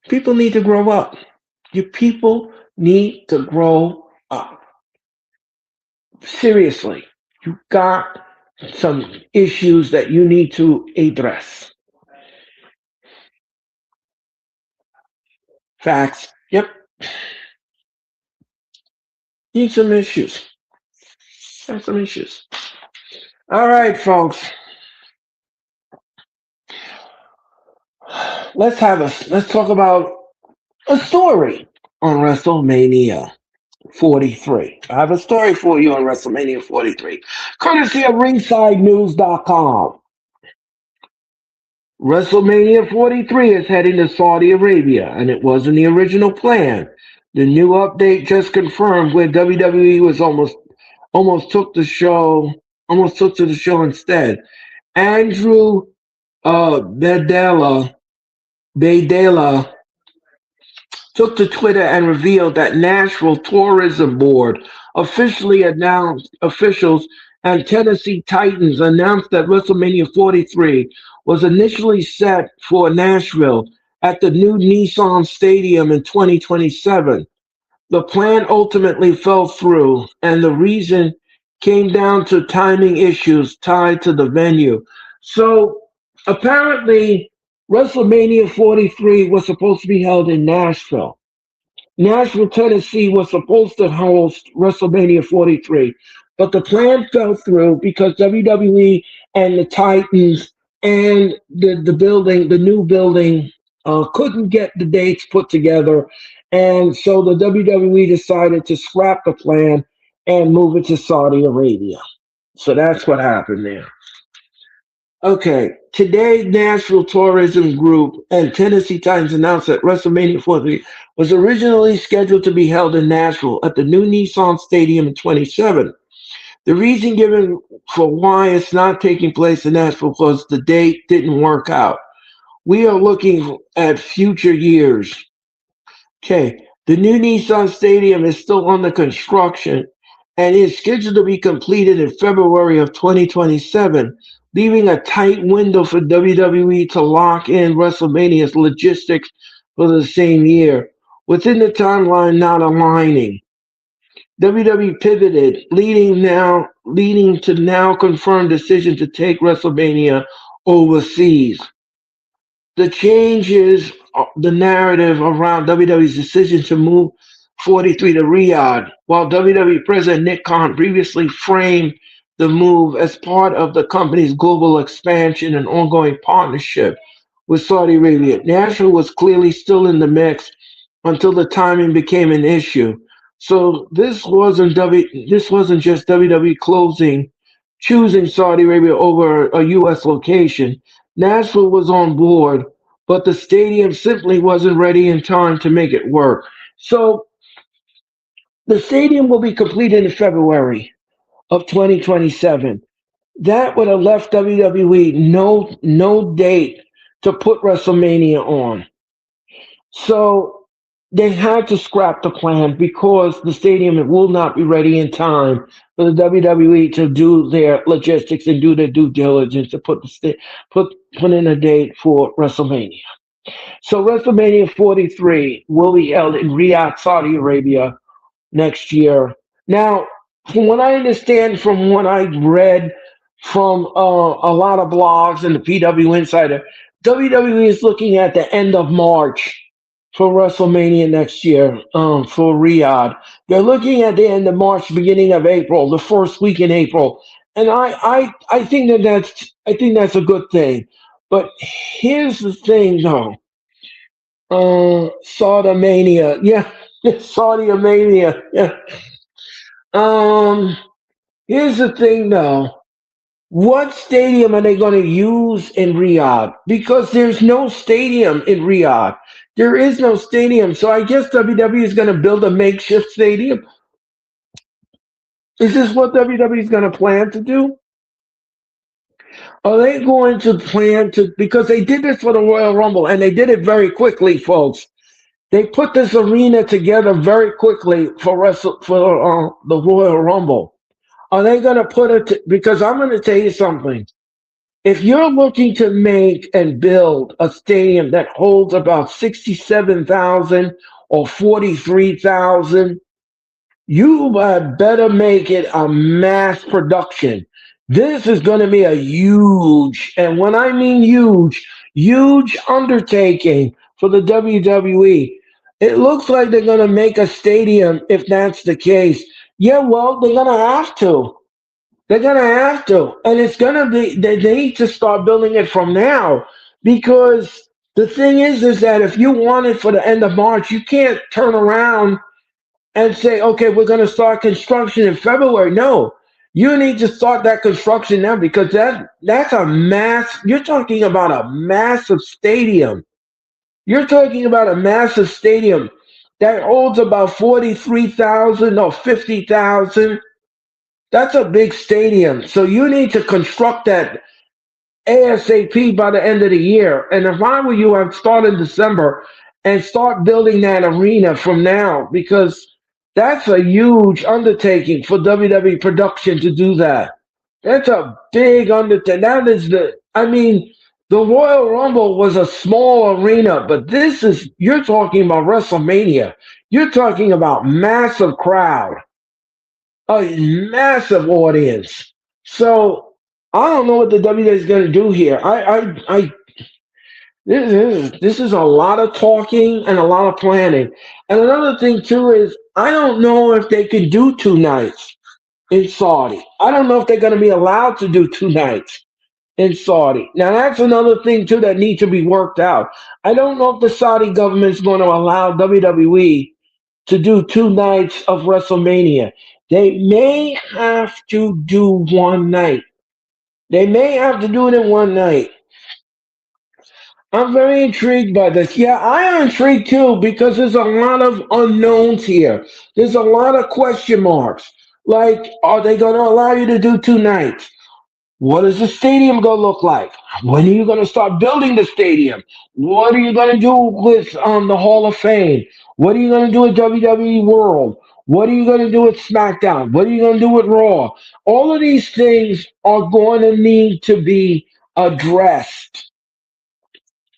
People need to grow up. You people need to grow up. Seriously. You got some issues that you need to address. Facts. Yep. Need some issues. Have some issues. All right, folks. let's talk about a story on WrestleMania 43. I have a story for you on WrestleMania 43. Courtesy of ringsidenews.com. WrestleMania 43 is heading to Saudi Arabia, and it wasn't the original plan. The new update just confirmed where WWE was almost took the show almost took to the show instead. Andrew Badela took to Twitter and revealed that Nashville Tourism Board officially announced officials and Tennessee Titans announced that WrestleMania 43 was initially set for Nashville at the new Nissan Stadium in 2027. The plan ultimately fell through, and the reason came down to timing issues tied to the venue. So apparently, WrestleMania 43 was supposed to be held in Nashville. Nashville, Tennessee was supposed to host WrestleMania 43, but the plan fell through because WWE and the Titans and the new building, couldn't get the dates put together, and so the WWE decided to scrap the plan and move it to Saudi Arabia. So that's what happened there. Okay, today Nashville Tourism Group and Tennessee Titans announced that WrestleMania 43 was originally scheduled to be held in Nashville at the new Nissan Stadium in 27. The reason given for why it's not taking place in Nashville was the date didn't work out. We are looking at future years. Okay, the new Nissan Stadium is still under construction and is scheduled to be completed in February of 2027, leaving a tight window for WWE to lock in WrestleMania's logistics for the same year. Within the timeline not aligning, WWE pivoted, leading to now confirmed decision to take WrestleMania overseas. The changes the narrative around WWE's decision to move 43 to Riyadh, while WWE President Nick Khan previously framed the move as part of the company's global expansion and ongoing partnership with Saudi Arabia. Nashville was clearly still in the mix until the timing became an issue. So this wasn't just WWE choosing Saudi Arabia over a US location. Nashville was on board, but the stadium simply wasn't ready in time to make it work. So the stadium will be completed in February of 2027. That would have left WWE no date to put WrestleMania on. So they had to scrap the plan because the stadium will not be ready in time for the WWE to do their logistics and do their due diligence to put in a date for WrestleMania. So WrestleMania 43 will be held in Riyadh, Saudi Arabia next year. Now, from what I understand, from what I read from a lot of blogs and the PW Insider, WWE is looking at the end of March for WrestleMania next year, for Riyadh. They're looking at the end of March, beginning of April, the first week in April, and I think that's a good thing. But here's the thing, though. Saudi Mania, yeah, Saudi Mania, yeah. Um, Here's the thing, though. What stadium are they going to use in Riyadh? Because there's no stadium in Riyadh. There is no stadium. So I guess WWE is going to build a makeshift stadium. Is this what WWE is going to plan to do? Are they going to plan to, because they did this for the Royal Rumble and they did it very quickly, folks. They put this arena together very quickly for the Royal Rumble. Are they going to put it? Because I'm going to tell you something. If you're looking to make and build a stadium that holds about 67,000 or 43,000, you better make it a mass production. This is going to be a huge, and when I mean huge, huge undertaking for the WWE. It looks like they're going to make a stadium if that's the case. Yeah, well, they're going to have to. They're gonna have to, and it's gonna be. They need to start building it from now because The thing is that if you want it for the end of March, you can't turn around and say, okay, we're going to start construction in February. No, you need to start that construction now because that's a you're talking about a massive stadium. You're talking about a massive stadium that holds about 43,000 or 50,000. That's a big stadium. So you need to construct that ASAP by the end of the year. And if I were you, I'd start in December and start building that arena from now because that's a huge undertaking for WWE production to do that. That's a big undertaking. I mean, the Royal Rumble was a small arena, but you're talking about WrestleMania. You're talking about massive crowd, a massive audience. So I don't know what the WWE is going to do here. This is a lot of talking and a lot of planning. And another thing too is I don't know if they can do 2 nights in Saudi. I don't know if they're going to be allowed to do 2 nights in Saudi. Now that's another thing too that needs to be worked out. I don't know if the Saudi government's going to allow WWE to do 2 nights of WrestleMania. They may have to do one night. They may have to do it in one night. I'm very intrigued by this. Yeah, I am intrigued too because there's a lot of unknowns here. There's a lot of question marks. Like, are they going to allow you to do 2 nights? What is the stadium going to look like? When are you going to start building the stadium? What are you going to do with the Hall of Fame? What are you going to do with WWE World? What are you going to do with SmackDown? What are you going to do with Raw? All of these things are going to need to be addressed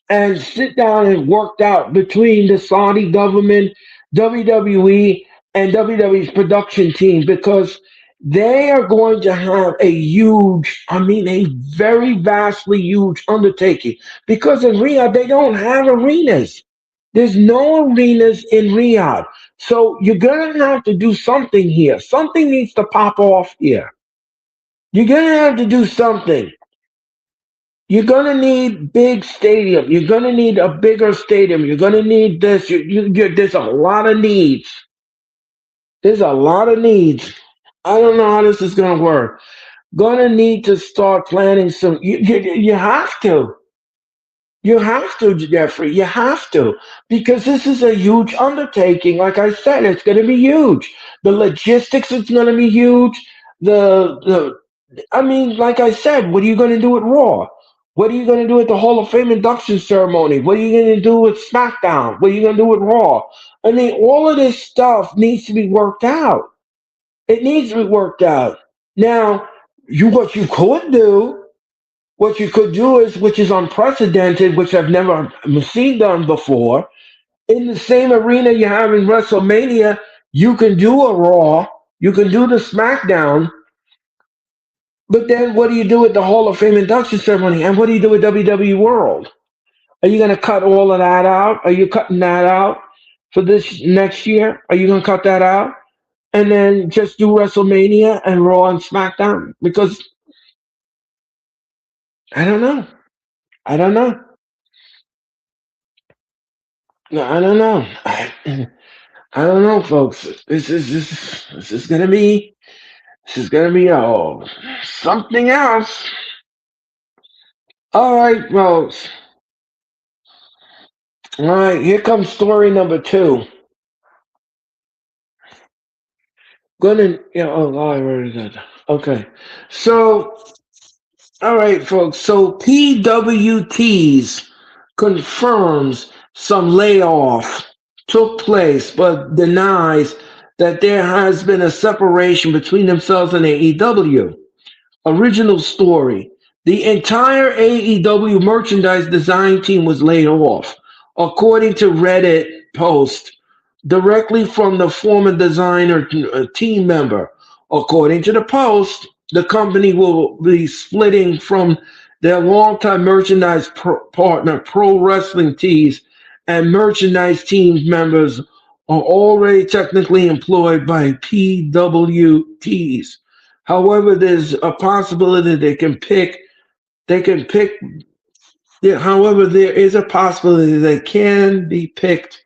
and sit down and worked out between the Saudi government, WWE, and WWE's production team because they are going to have a very vastly huge undertaking. Because in Riyadh, they don't have arenas. There's no arenas in Riyadh. So you're going to have to do something here. Something needs to pop off here. You're going to have to do something. You're gonna need big stadium. You're gonna need a bigger stadium. You're gonna need this. There's a lot of needs. There's a lot of needs. I don't know how this is gonna work. Gonna need to start planning some. You have to. You have to, Jeffrey. You have to because this is a huge undertaking. Like I said, it's gonna be huge. The logistics is gonna be huge. The I mean, like I said, what are you going to do at Raw? What are you going to do at the Hall of Fame induction ceremony? What are you going to do with SmackDown? What are you going to do with Raw? I mean, all of this stuff needs to be worked out. It needs to be worked out. Now, what you could do, is, which is unprecedented, which I've never seen done before, in the same arena you have in WrestleMania, you can do a Raw, you can do the SmackDown, but then what do you do with the Hall of Fame induction ceremony? And what do you do with WWE World? Are you going to cut all of that out? Are you cutting that out for this next year? Are you going to cut that out? And then just do WrestleMania and Raw and SmackDown? Because I don't know. I don't know. No, I don't know. I don't know, folks. This is gonna be something else. All right, folks. All right, here comes story number 2. Gonna, yeah, oh, where is it? Okay. So, all right, folks. So, PWTs confirms some layoff took place, but denies that there has been a separation between themselves and AEW. Original story. The entire AEW merchandise design team was laid off, according to Reddit post directly from the former designer team member. According to the post, the company will be splitting from their longtime merchandise partner, Pro Wrestling Tees, and merchandise team members are already technically employed by PWTs. However, there's a possibility they can pick However, there is a possibility they can be picked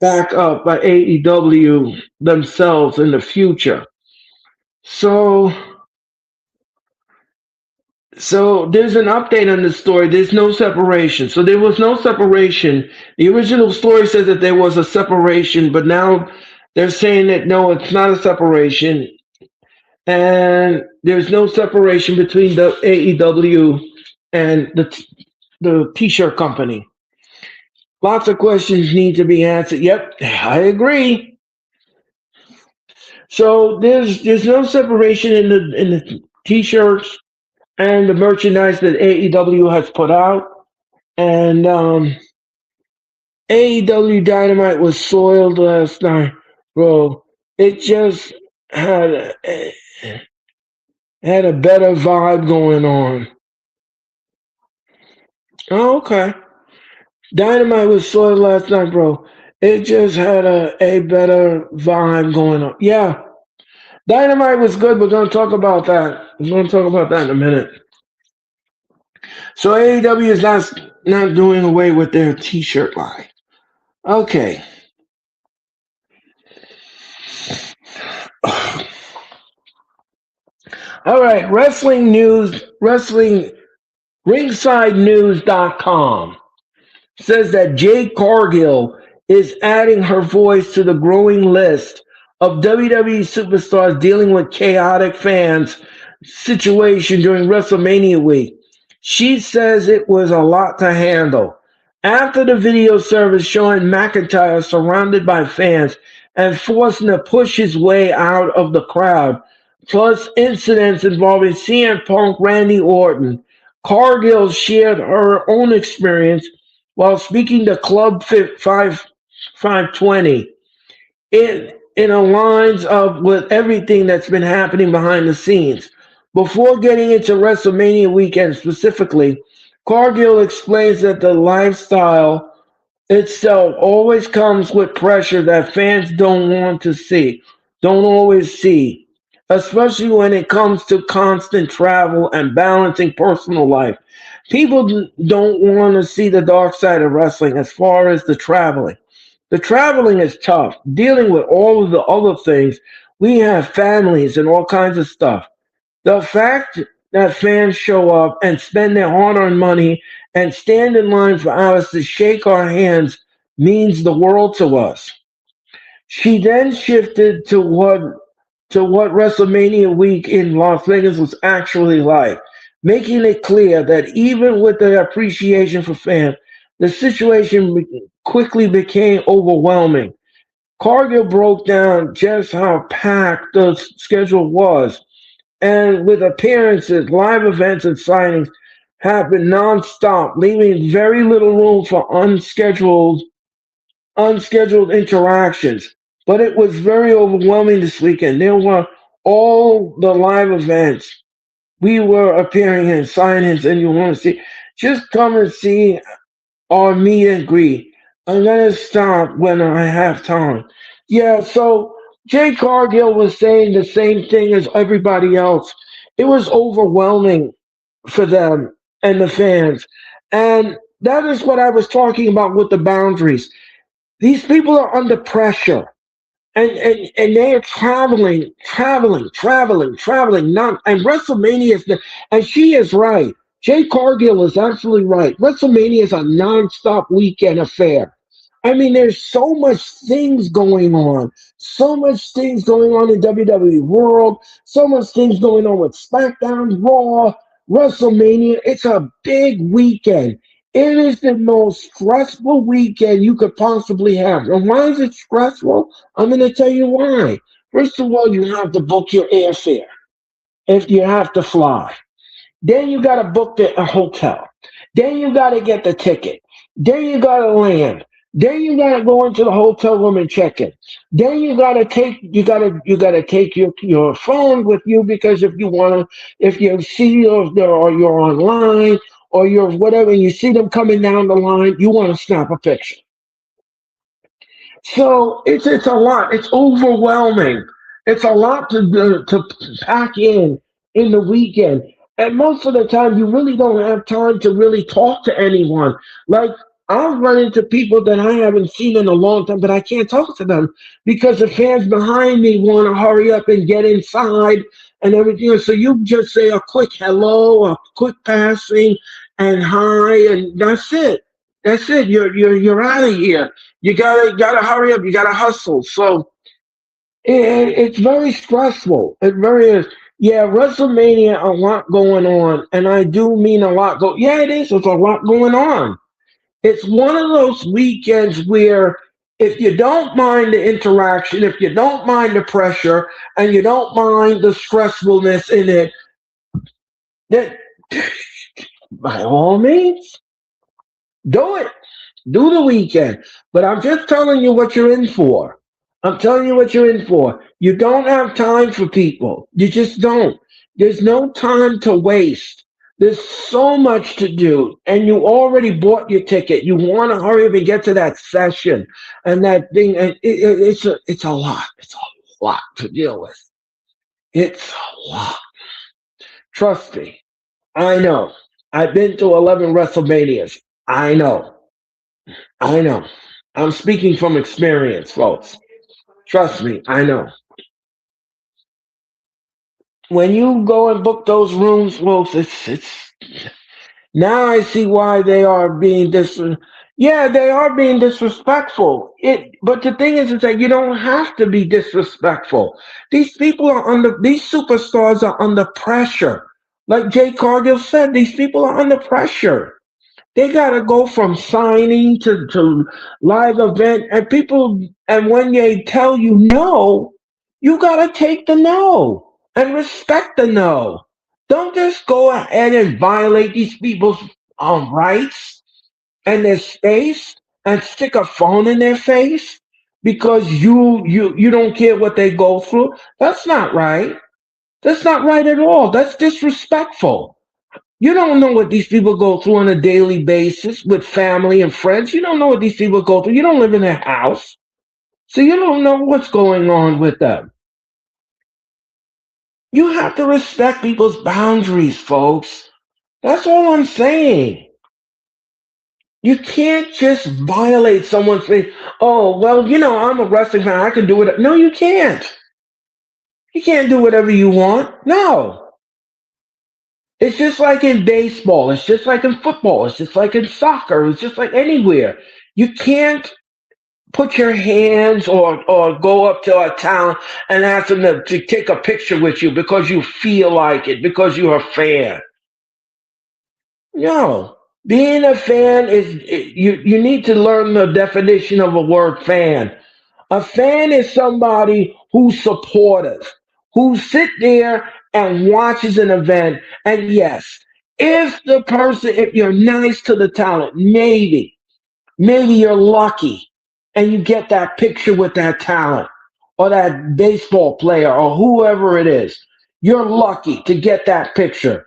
back up by AEW themselves in the future. So, so there's an update on this story. There's no separation. So there was no separation. The original story says that there was a separation, but now they're saying that no, it's not a separation, and there's no separation between the AEW and the T-shirt company. Lots of questions need to be answered. Yep, I agree. So there's no separation in the T-shirts and the merchandise that AEW has put out, and AEW Dynamite was soiled last night, bro. It just had had a better vibe going on. Oh, okay. Dynamite was soiled last night, bro. It just had a better vibe going on. Yeah, Dynamite was good. We're gonna talk about that. We're gonna talk about that in a minute. So AEW is not doing away with their T-shirt line. Okay. All right. Wrestling news. Wrestling RingsideNews.com says that Jade Cargill is adding her voice to the growing list of WWE superstars dealing with chaotic fans situation during WrestleMania week. She says it was a lot to handle. After the video service showing McIntyre surrounded by fans and forcing to push his way out of the crowd, plus incidents involving CM Punk, Randy Orton, Cargill shared her own experience while speaking to Club 520. It aligns up with everything that's been happening behind the scenes. Before getting into WrestleMania weekend specifically, Cargill explains that the lifestyle itself always comes with pressure that fans don't always see, especially when it comes to constant travel and balancing personal life. People don't want to see the dark side of wrestling as far as the traveling. The traveling is tough, dealing with all of the other things. We have families and all kinds of stuff. The fact that fans show up and spend their hard earned money and stand in line for hours to shake our hands means the world to us. She then shifted to what WrestleMania week in Las Vegas was actually like, making it clear that even with the appreciation for fans, the situation quickly became overwhelming. Cargill broke down just how packed the schedule was, and with appearances, live events, and signings happened nonstop, leaving very little room for unscheduled interactions. But it was very overwhelming this weekend. There were all the live events. We were appearing in signings, and you want to see, just come and see our meet and greet. I'm gonna stop when I have time. Yeah, so Jay Cargill was saying the same thing as everybody else. It was overwhelming for them and the fans. And that is what I was talking about with the boundaries. These people are under pressure, and they are traveling. Not and WrestleMania is and she is right. Jay Cargill is absolutely right. WrestleMania is a non-stop weekend affair. I mean, there's so much things going on in WWE World, so much things going on with SmackDown, Raw, WrestleMania. It's a big weekend. It is the most stressful weekend you could possibly have. And why is it stressful? I'm going to tell you why. First of all, you have to book your airfare if you have to fly. Then you got to book a hotel. Then you got to get the ticket. Then you got to land. Then you got to go into the hotel room and check in. Then you got to take your phone with you because if you see or you're online or you're whatever, and you see them coming down the line, you want to snap a picture. So it's a lot. It's overwhelming. It's a lot to pack in the weekend. And most of the time, you really don't have time to really talk to anyone. Like, I'll run into people that I haven't seen in a long time, but I can't talk to them because the fans behind me want to hurry up and get inside and everything. So you just say a quick hello, a quick passing, and hi, and that's it. That's it. You're out of here. You gotta hurry up. You gotta hustle. So it's very stressful. It very is. Yeah, WrestleMania, a lot going on, and I do mean a lot. Yeah, it is. It's a lot going on. It's one of those weekends where, if you don't mind the interaction, if you don't mind the pressure, and you don't mind the stressfulness in it, then by all means, do it. Do the weekend. But I'm just telling you what you're in for. I'm telling you what you're in for. You don't have time for people. You just don't. There's no time to waste. There's so much to do, and you already bought your ticket. You want to hurry up and get to that session and that thing. And it's a lot. It's a lot to deal with. It's a lot. Trust me. I know. I've been to 11 WrestleManias. I know. I know. I'm speaking from experience, folks. Trust me, I know. When you go and book those rooms, folks, it's now I see why they are being Yeah, they are being disrespectful. But the thing is that you don't have to be disrespectful. These superstars are under pressure. Like Jay Cargill said, these people are under pressure. They gotta go from signing to live event, and people, and when they tell you no, you gotta take the no and respect the no. Don't just go ahead and violate these people's rights and their space and stick a phone in their face because you don't care what they go through. That's not right. That's not right at all. That's disrespectful. You don't know what these people go through on a daily basis with family and friends. You don't know what these people go through. You don't live in their house. So you don't know what's going on with them. You have to respect people's boundaries, folks. That's all I'm saying. You can't just violate someone's thing. Oh, well, I'm a wrestling fan. I can do it. No, you can't. You can't do whatever you want. No. It's just like in baseball. It's just like in football. It's just like in soccer. It's just like anywhere. You can't put your hands or go up to a town and ask them to take a picture with you because you feel like it, because you're a fan. No. Being a fan you need to learn the definition of a word fan. A fan is somebody who's supportive, who sit there and watches an event. And yes, if you're nice to the talent, maybe you're lucky and you get that picture with that talent or that baseball player or whoever it is. You're lucky to get that picture.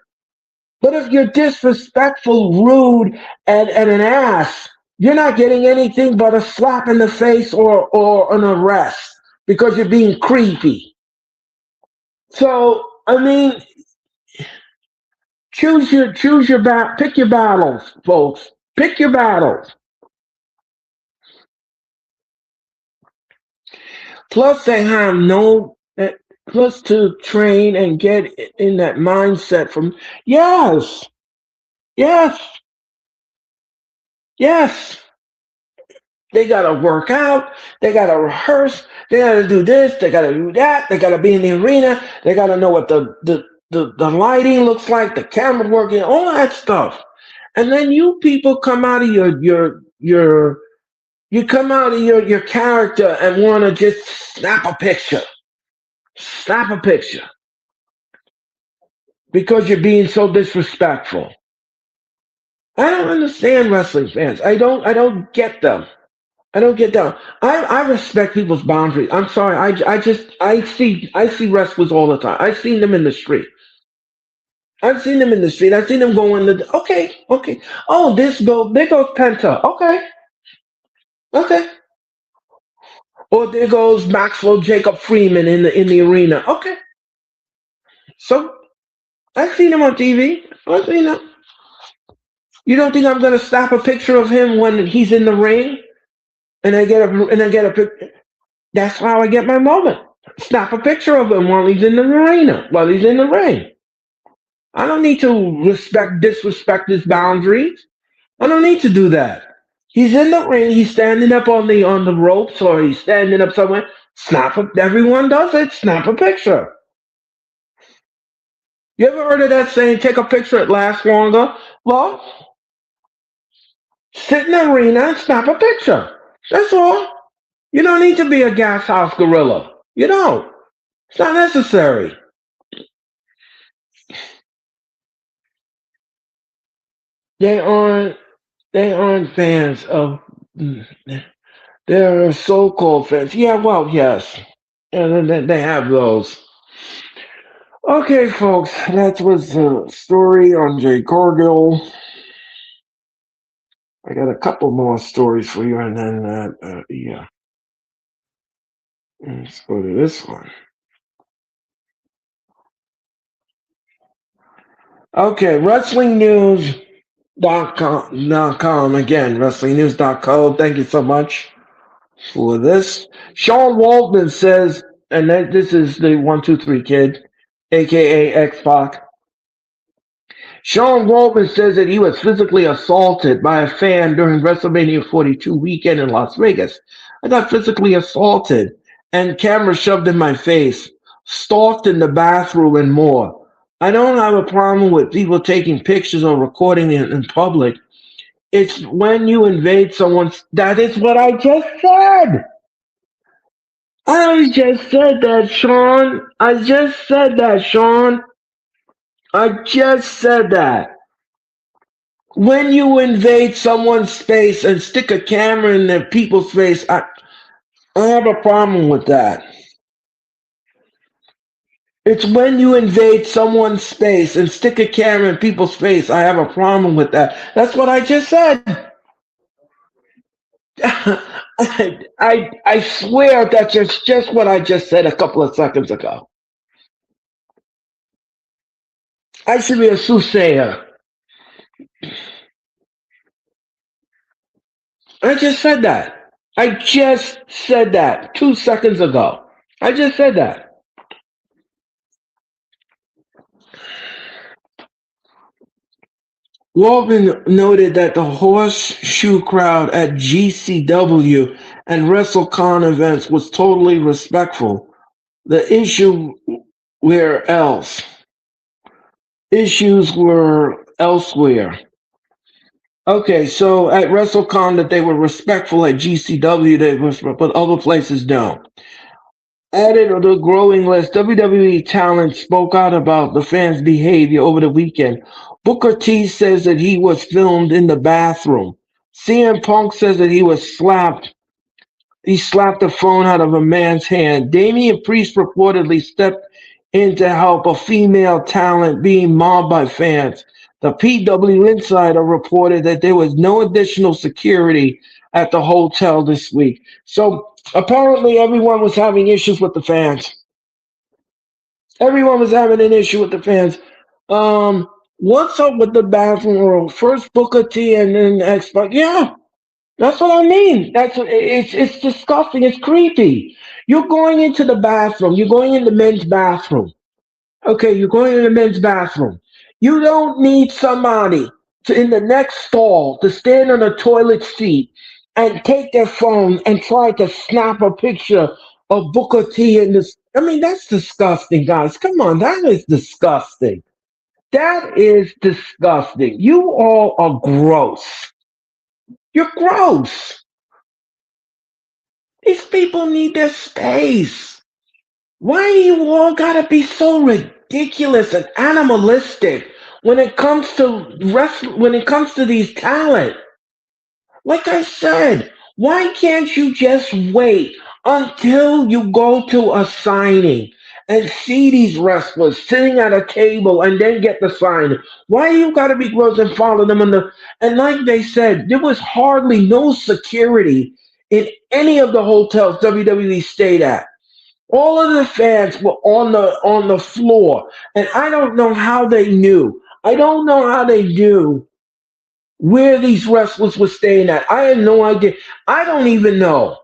But if you're disrespectful, rude, and an ass, you're not getting anything but a slap in the face or an arrest because you're being creepy. So, I mean, pick your battles, folks. Pick your battles. Plus, they have no. Plus, to train and get in that mindset from. Yes, yes, yes. They gotta work out. They gotta rehearse. They gotta do this. They gotta do that. They gotta be in the arena. They gotta know what the lighting looks like, the camera working, all that stuff. And then you people come out of your character and want to just snap a picture because you're being so disrespectful. I don't understand wrestling fans. I don't get them. I don't get down. I respect people's boundaries. I'm sorry. I see wrestlers all the time. I've seen them in the street. I've seen them in the street. I've seen them go in the okay. Oh, there goes Penta. Okay, okay. Or there goes Maxwell Jacob Freeman in the arena. Okay. So I've seen him on TV. I've seen him. You don't think I'm gonna snap a picture of him when he's in the ring and I get a pic? That's how I get my moment. Snap a picture of him while he's in the arena, while he's in the ring. I don't need to disrespect his boundaries. I don't need to do that. He's in the ring. He's standing up on the ropes, or he's standing up somewhere. Snap a. Everyone does it. Snap a picture. You ever heard of that saying? Take a picture. It lasts longer. Well, sit in the arena and snap a picture. That's all. You don't need to be a gas house gorilla. You don't. It's not necessary. They aren't. They aren't fans of. They're so-called fans. Yeah, well, yes, and then they have those. Okay, folks, that was the story on Jay Cargill. I got a couple more stories for you, and then yeah, let's go to this one. Okay, WrestlingNews.com again. WrestlingNews.co. Thank you so much for this. Sean Waltman says, and this is the 123 kid, aka X Pac. Sean Waltman says that he was physically assaulted by a fan during WrestleMania 42 weekend in Las Vegas. I got physically assaulted and camera shoved in my face, stalked in the bathroom, and more. I don't have a problem with people taking pictures or recording it in public. It's when you invade someone's. That is what I just said. I just said that, Sean. I just said that, Sean. I just said that. When you invade someone's space and stick a camera in their people's face, I have a problem with that. It's when you invade someone's space and stick a camera in people's face, I have a problem with that. That's what I just said. I swear that's just what I just said a couple of seconds ago. I should be a soothsayer. I just said that. I just said that 2 seconds ago. I just said that. Walton noted that the horseshoe crowd at GCW and WrestleCon events was totally respectful. The issue where else? Issues were elsewhere. Okay, so at WrestleCon that they were respectful at GCW, they were, but other places don't. Added to the growing list, WWE talent spoke out about the fans' behavior over the weekend. Booker T says that he was filmed in the bathroom. CM Punk says that he was slapped. He slapped the phone out of a man's hand. Damian Priest reportedly stepped in to help a female talent being mobbed by fans. The PW Insider reported that there was no additional security at the hotel this week. So apparently everyone was having issues with the fans. Everyone was having an issue with the fans. What's up with the bathroom rule? First Booker T and then X-Pac. Yeah, that's what I mean. It's disgusting. It's creepy. You're going into the bathroom. You're going in the men's bathroom. Okay, you're going in the men's bathroom. You don't need somebody in the next stall to stand on a toilet seat and take their phone and try to snap a picture of Booker T in this. I mean, that's disgusting, guys. Come on, that is disgusting. That is disgusting. You all are gross. You're gross. These people need their space. Why do you all gotta be so ridiculous and animalistic when it comes to when it comes to these talent? Like I said, why can't you just wait until you go to a signing and see these wrestlers sitting at a table and then get the signing? Why you gotta be gross and follow them in the and like they said, there was hardly no security in any of the hotels WWE stayed at. All of the fans were on the floor, and I don't know how they knew. I don't know how they knew where these wrestlers were staying at. I had no idea. I don't even know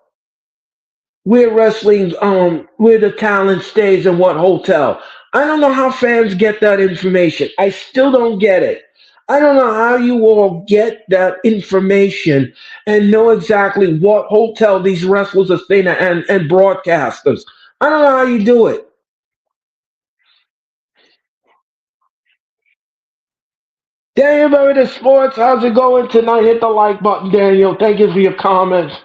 where the talent stays and what hotel. I don't know how fans get that information. I still don't get it. I don't know how you all get that information and know exactly what hotel these wrestlers are staying at and broadcasters. I don't know how you do it. Daniel Meredith Sports, how's it going tonight? Hit the like button, Daniel. Thank you for your comments.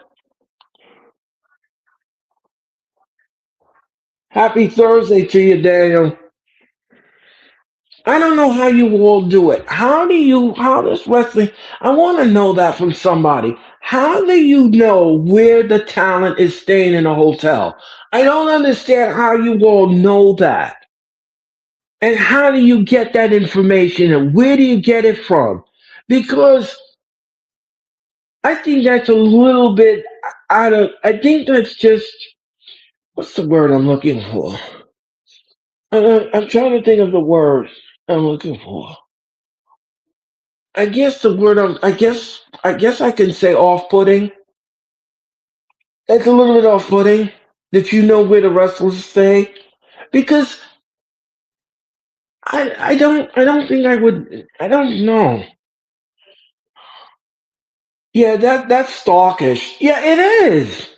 Happy Thursday to you, Daniel. I don't know how you all do it. How does wrestling, I want to know that from somebody. How do you know where the talent is staying in a hotel? I don't understand how you all know that. And how do you get that information and where do you get it from? Because I think that's a little bit I think that's just, what's the word I'm looking for? I'm trying to think of the word I'm looking for. I guess the word I guess I can say off-putting. It's a little bit off-putting that you know where the wrestlers stay because I don't think I would, I don't know. Yeah, that's stalkish. Yeah, it is.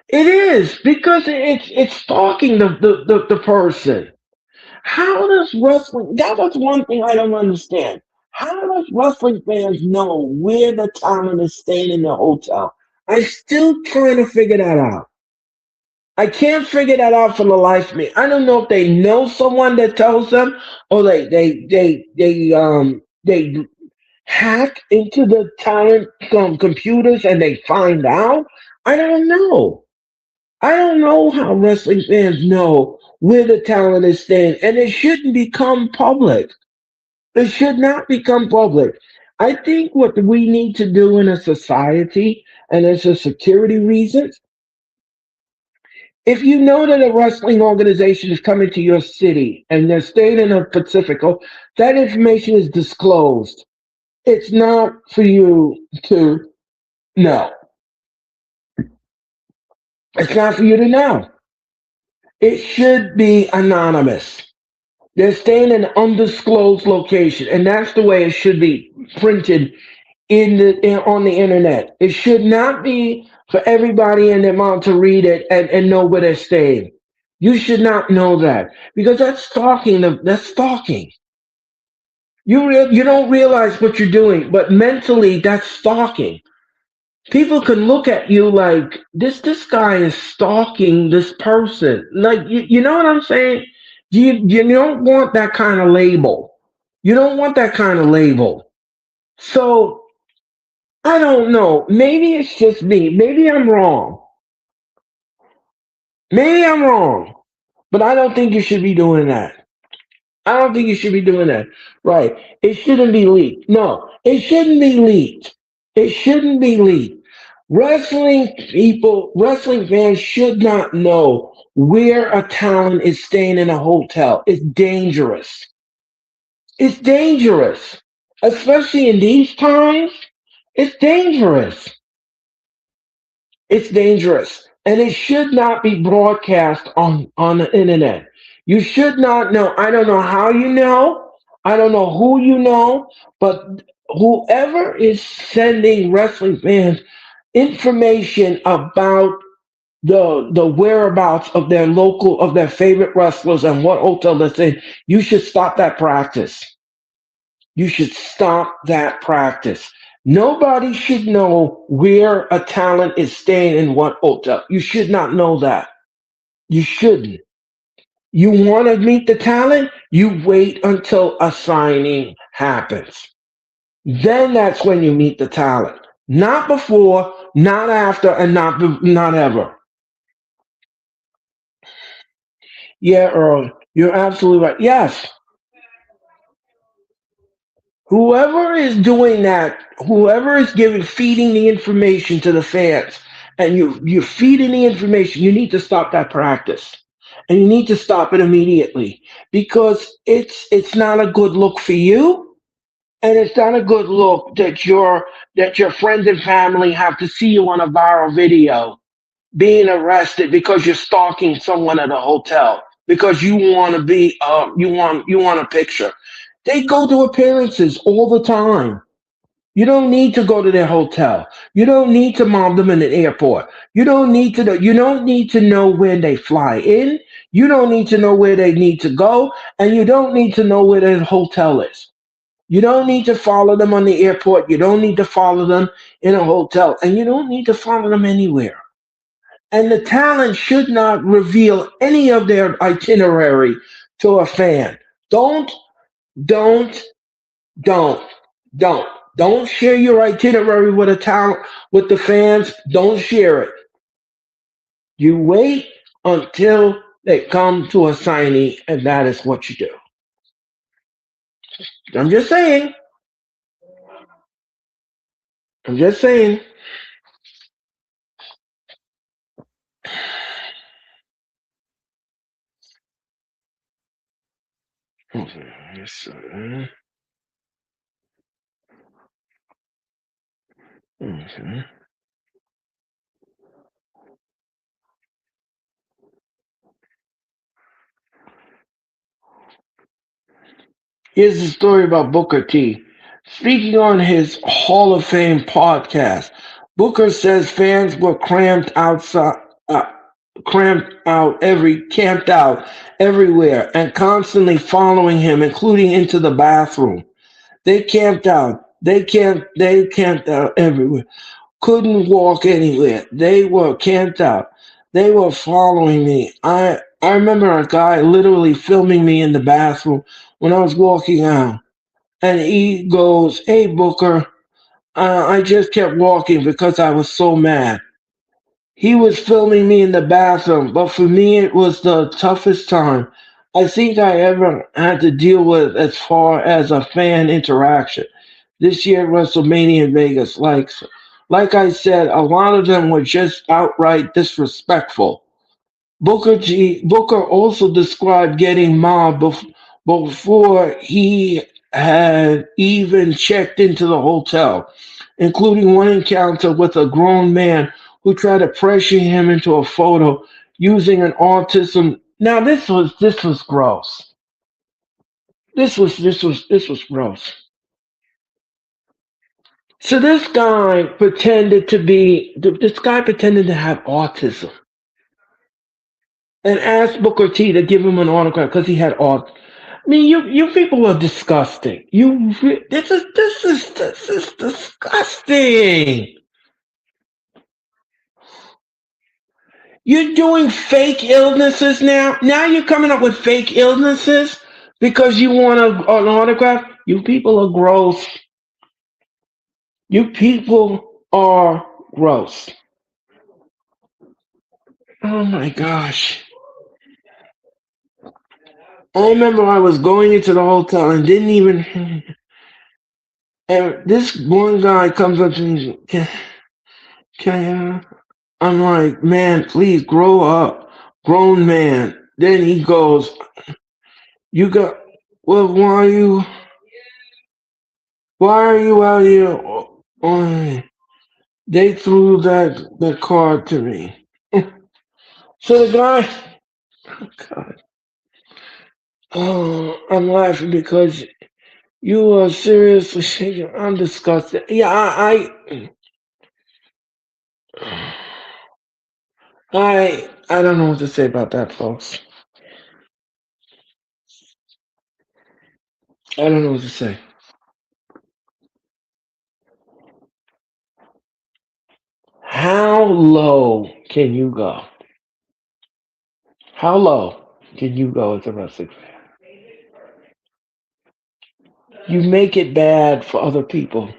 It is because it's stalking the person. How does wrestling? That's one thing I don't understand. How does wrestling fans know where the talent is staying in the hotel? I'm still trying to figure that out. I can't figure that out for the life of me. I don't know if they know someone that tells them, or they hack into the talent computers and they find out. I don't know. I don't know how wrestling fans know where the talent is staying, and it shouldn't become public. It should not become public. I think what we need to do in a society, and it's a security reasons, if you know that a wrestling organization is coming to your city and they're staying in a Pacifico, that information is disclosed. It's not for you to know. It's not for you to know. It should be anonymous. They're staying in an undisclosed location, and that's the way it should be printed on the internet. It should not be for everybody in their mouth to read it and know where they're staying. You should not know that because that's stalking. That's stalking. You don't realize what you're doing, but mentally that's stalking. People can look at you like this guy is stalking this person. Like you know what I'm saying? You don't want that kind of label. You don't want that kind of label. So I don't know. Maybe it's just me. Maybe I'm wrong. Maybe I'm wrong. But I don't think you should be doing that. I don't think you should be doing that. Right. It shouldn't be leaked. No, it shouldn't be leaked. It shouldn't be leaked. Wrestling fans should not know where a talent is staying in a hotel. It's dangerous. It's dangerous. Especially in these times. It's dangerous. It's dangerous. And it should not be broadcast on the internet. You should not know. I don't know how you know. I don't know who you know, but whoever is sending wrestling fans information about the whereabouts of their favorite wrestlers and what hotel they're in, you should stop that practice. You should stop that practice. Nobody should know where a talent is staying in what hotel. You should not know that. You shouldn't. You want to meet the talent? You wait until a signing happens. Then that's when you meet the talent. Not before, not after, and not ever. Yeah, Earl, you're absolutely right. Yes, whoever is doing that, whoever is feeding the information to the fans, and you're feeding the information, you need to stop that practice. and you need to stop it immediately because it's not a good look for you, and it's not a good look that your friends and family have to see you on a viral video being arrested because you're stalking someone at a hotel because you want to be you want a picture. They go to appearances all the time. You don't need to go to their hotel. You don't need to mob them in an airport. You don't need to know when they fly in. You don't need to know where they need to go, and you don't need to know where their hotel is. You don't need to follow them on the airport. You don't need to follow them in a hotel, and you don't need to follow them anywhere. And the talent should not reveal any of their itinerary to a fan. Don't, don't, don't, don't. Don't share your itinerary with a talent with the fans. Don't share it. You wait until they come to a signee, and that is what you do. I'm just saying. I'm just saying. Okay. Yes, sir. Okay. Here's the story about Booker T. Speaking on his Hall of Fame podcast, Booker says fans were uh, camped out everywhere, and constantly following him, including into the bathroom. They camped out. They camped out everywhere. Couldn't walk anywhere. They were camped out. They were following me. I remember a guy literally filming me in the bathroom when I was walking out, and he goes, "Hey Booker, I just kept walking because I was so mad." He was filming me in the bathroom, but for me it was the toughest time I think I ever had to deal with as far as a fan interaction. This year at WrestleMania in Vegas, like I said, a lot of them were just outright disrespectful. Booker also described getting mobbed before he had even checked into the hotel, including one encounter with a grown man who tried to pressure him into a photo using an autism. Now this was gross. This was gross. So this guy pretended to have autism and asked Booker T to give him an autograph because he had autism. I mean, you people are disgusting. This is disgusting. You're doing fake illnesses now. Now you're coming up with fake illnesses because you want an autograph. You people are gross. You people are gross. Oh my gosh. I remember I was going into the hotel and didn't even. And this one guy comes up to me. Can I'm like, man, please grow up, grown man. Then he goes, you got, well, why are you out here? They threw the card to me. So the guy, oh God, oh, I'm laughing because you are seriously shaking. I'm disgusted. Yeah, I don't know what to say about that, folks. I don't know what to say. How low can you go? How low can you go as a wrestling fan? You make it bad for other people.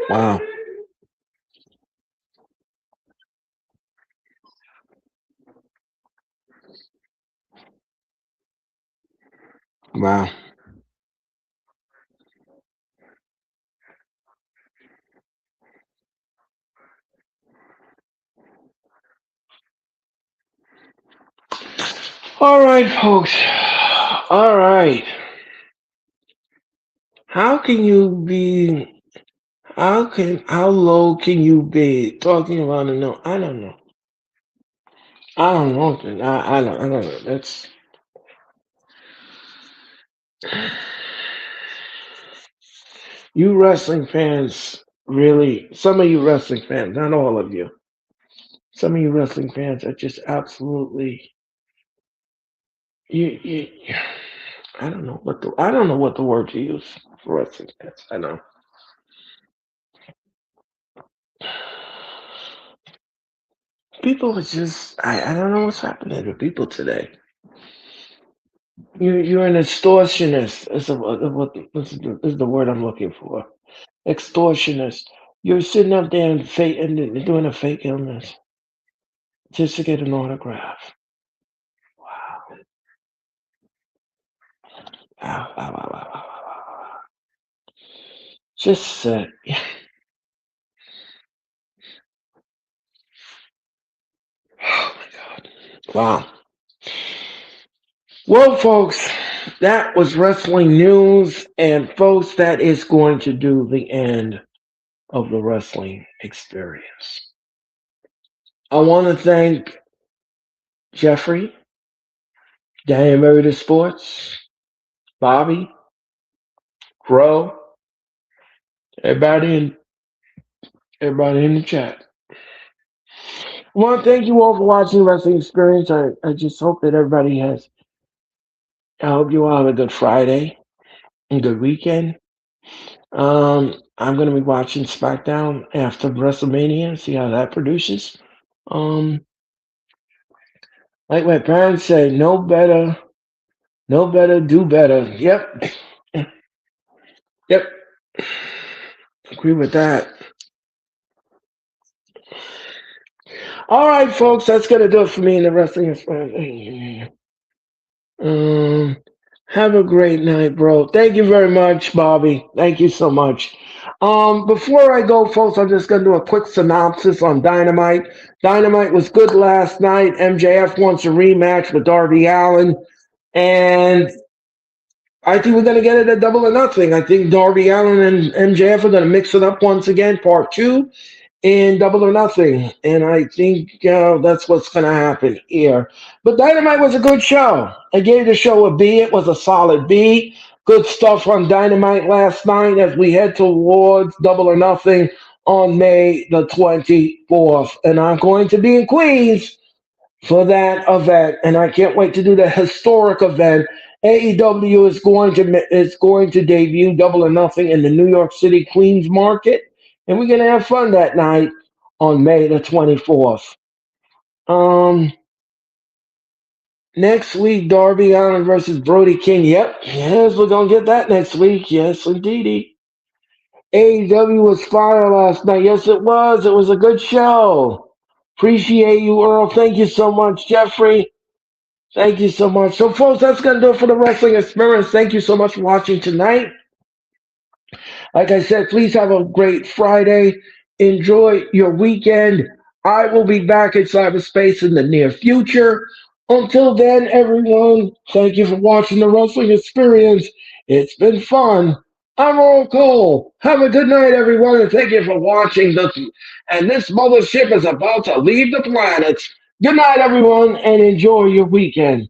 Wow. Wow. All right, folks. All right. How can you be? How low can you be talking about a no? I don't know. I don't know. I don't know. That's you wrestling fans. Really, some of you wrestling fans, not all of you. Some of you wrestling fans are just absolutely you. I don't know what the word to use for wrestling fans. I know people are just. I don't know what's happening to people today. You're an extortionist. Is the word I'm looking for. Extortionist. You're sitting up there and doing a fake illness just to get an autograph. Wow. Wow, wow, wow, wow, wow, wow, wow. Just oh my God. Wow. Well, folks, that was wrestling news, and folks, that is going to do the end of the wrestling experience. I want to thank Jeffrey, Dan Meredith Sports, Bobby, Grow, everybody in everybody in the chat. I want to thank you all for watching the Wrestling Experience. I just hope that everybody has. I hope you all have a good Friday and good weekend. I'm going to be watching SmackDown after WrestleMania, see how that produces. Um, like my parents say, no better, do better. Yep, yep, agree with that. All right, folks, that's going to do it for me in the Wrestling Experience. Um, have a great night, bro. Thank you very much, Bobby. Thank you so much. Before I go, folks, I'm just gonna do a quick synopsis on Dynamite. Dynamite was good last night. MJF wants a rematch with Darby Allin, and I think we're gonna get it at Double or Nothing. I think Darby Allin and MJF are gonna mix it up once again, part two in Double or Nothing. And I think that's what's going to happen here. But Dynamite was a good show. I gave the show a B. It was a solid B. Good stuff on Dynamite last night as we head towards Double or Nothing on May the 24th. And I'm going to be in Queens for that event, and I can't wait to do the historic event. AEW is going to debut Double or Nothing in the New York City Queens Market, and we're gonna have fun that night on May the 24th. Um, Next week, Darby Allin versus Brody King. Yep, yes, we're gonna get that next week. Yes, indeedy. AEW was fire last night. Yes, it was. It was a good show. Appreciate you, Earl. Thank you so much, Jeffrey. Thank you so much. So, folks, that's going to do it for the Wrestling Experience. Thank you so much for watching tonight. Like I said, please have a great Friday. Enjoy your weekend. I will be back in cyberspace in the near future. Until then, everyone, thank you for watching the Wrestling Experience. It's been fun. I'm Earl Cole. Have a good night, everyone, and thank you for watching. And this mothership is about to leave the planet. Good night, everyone, and enjoy your weekend.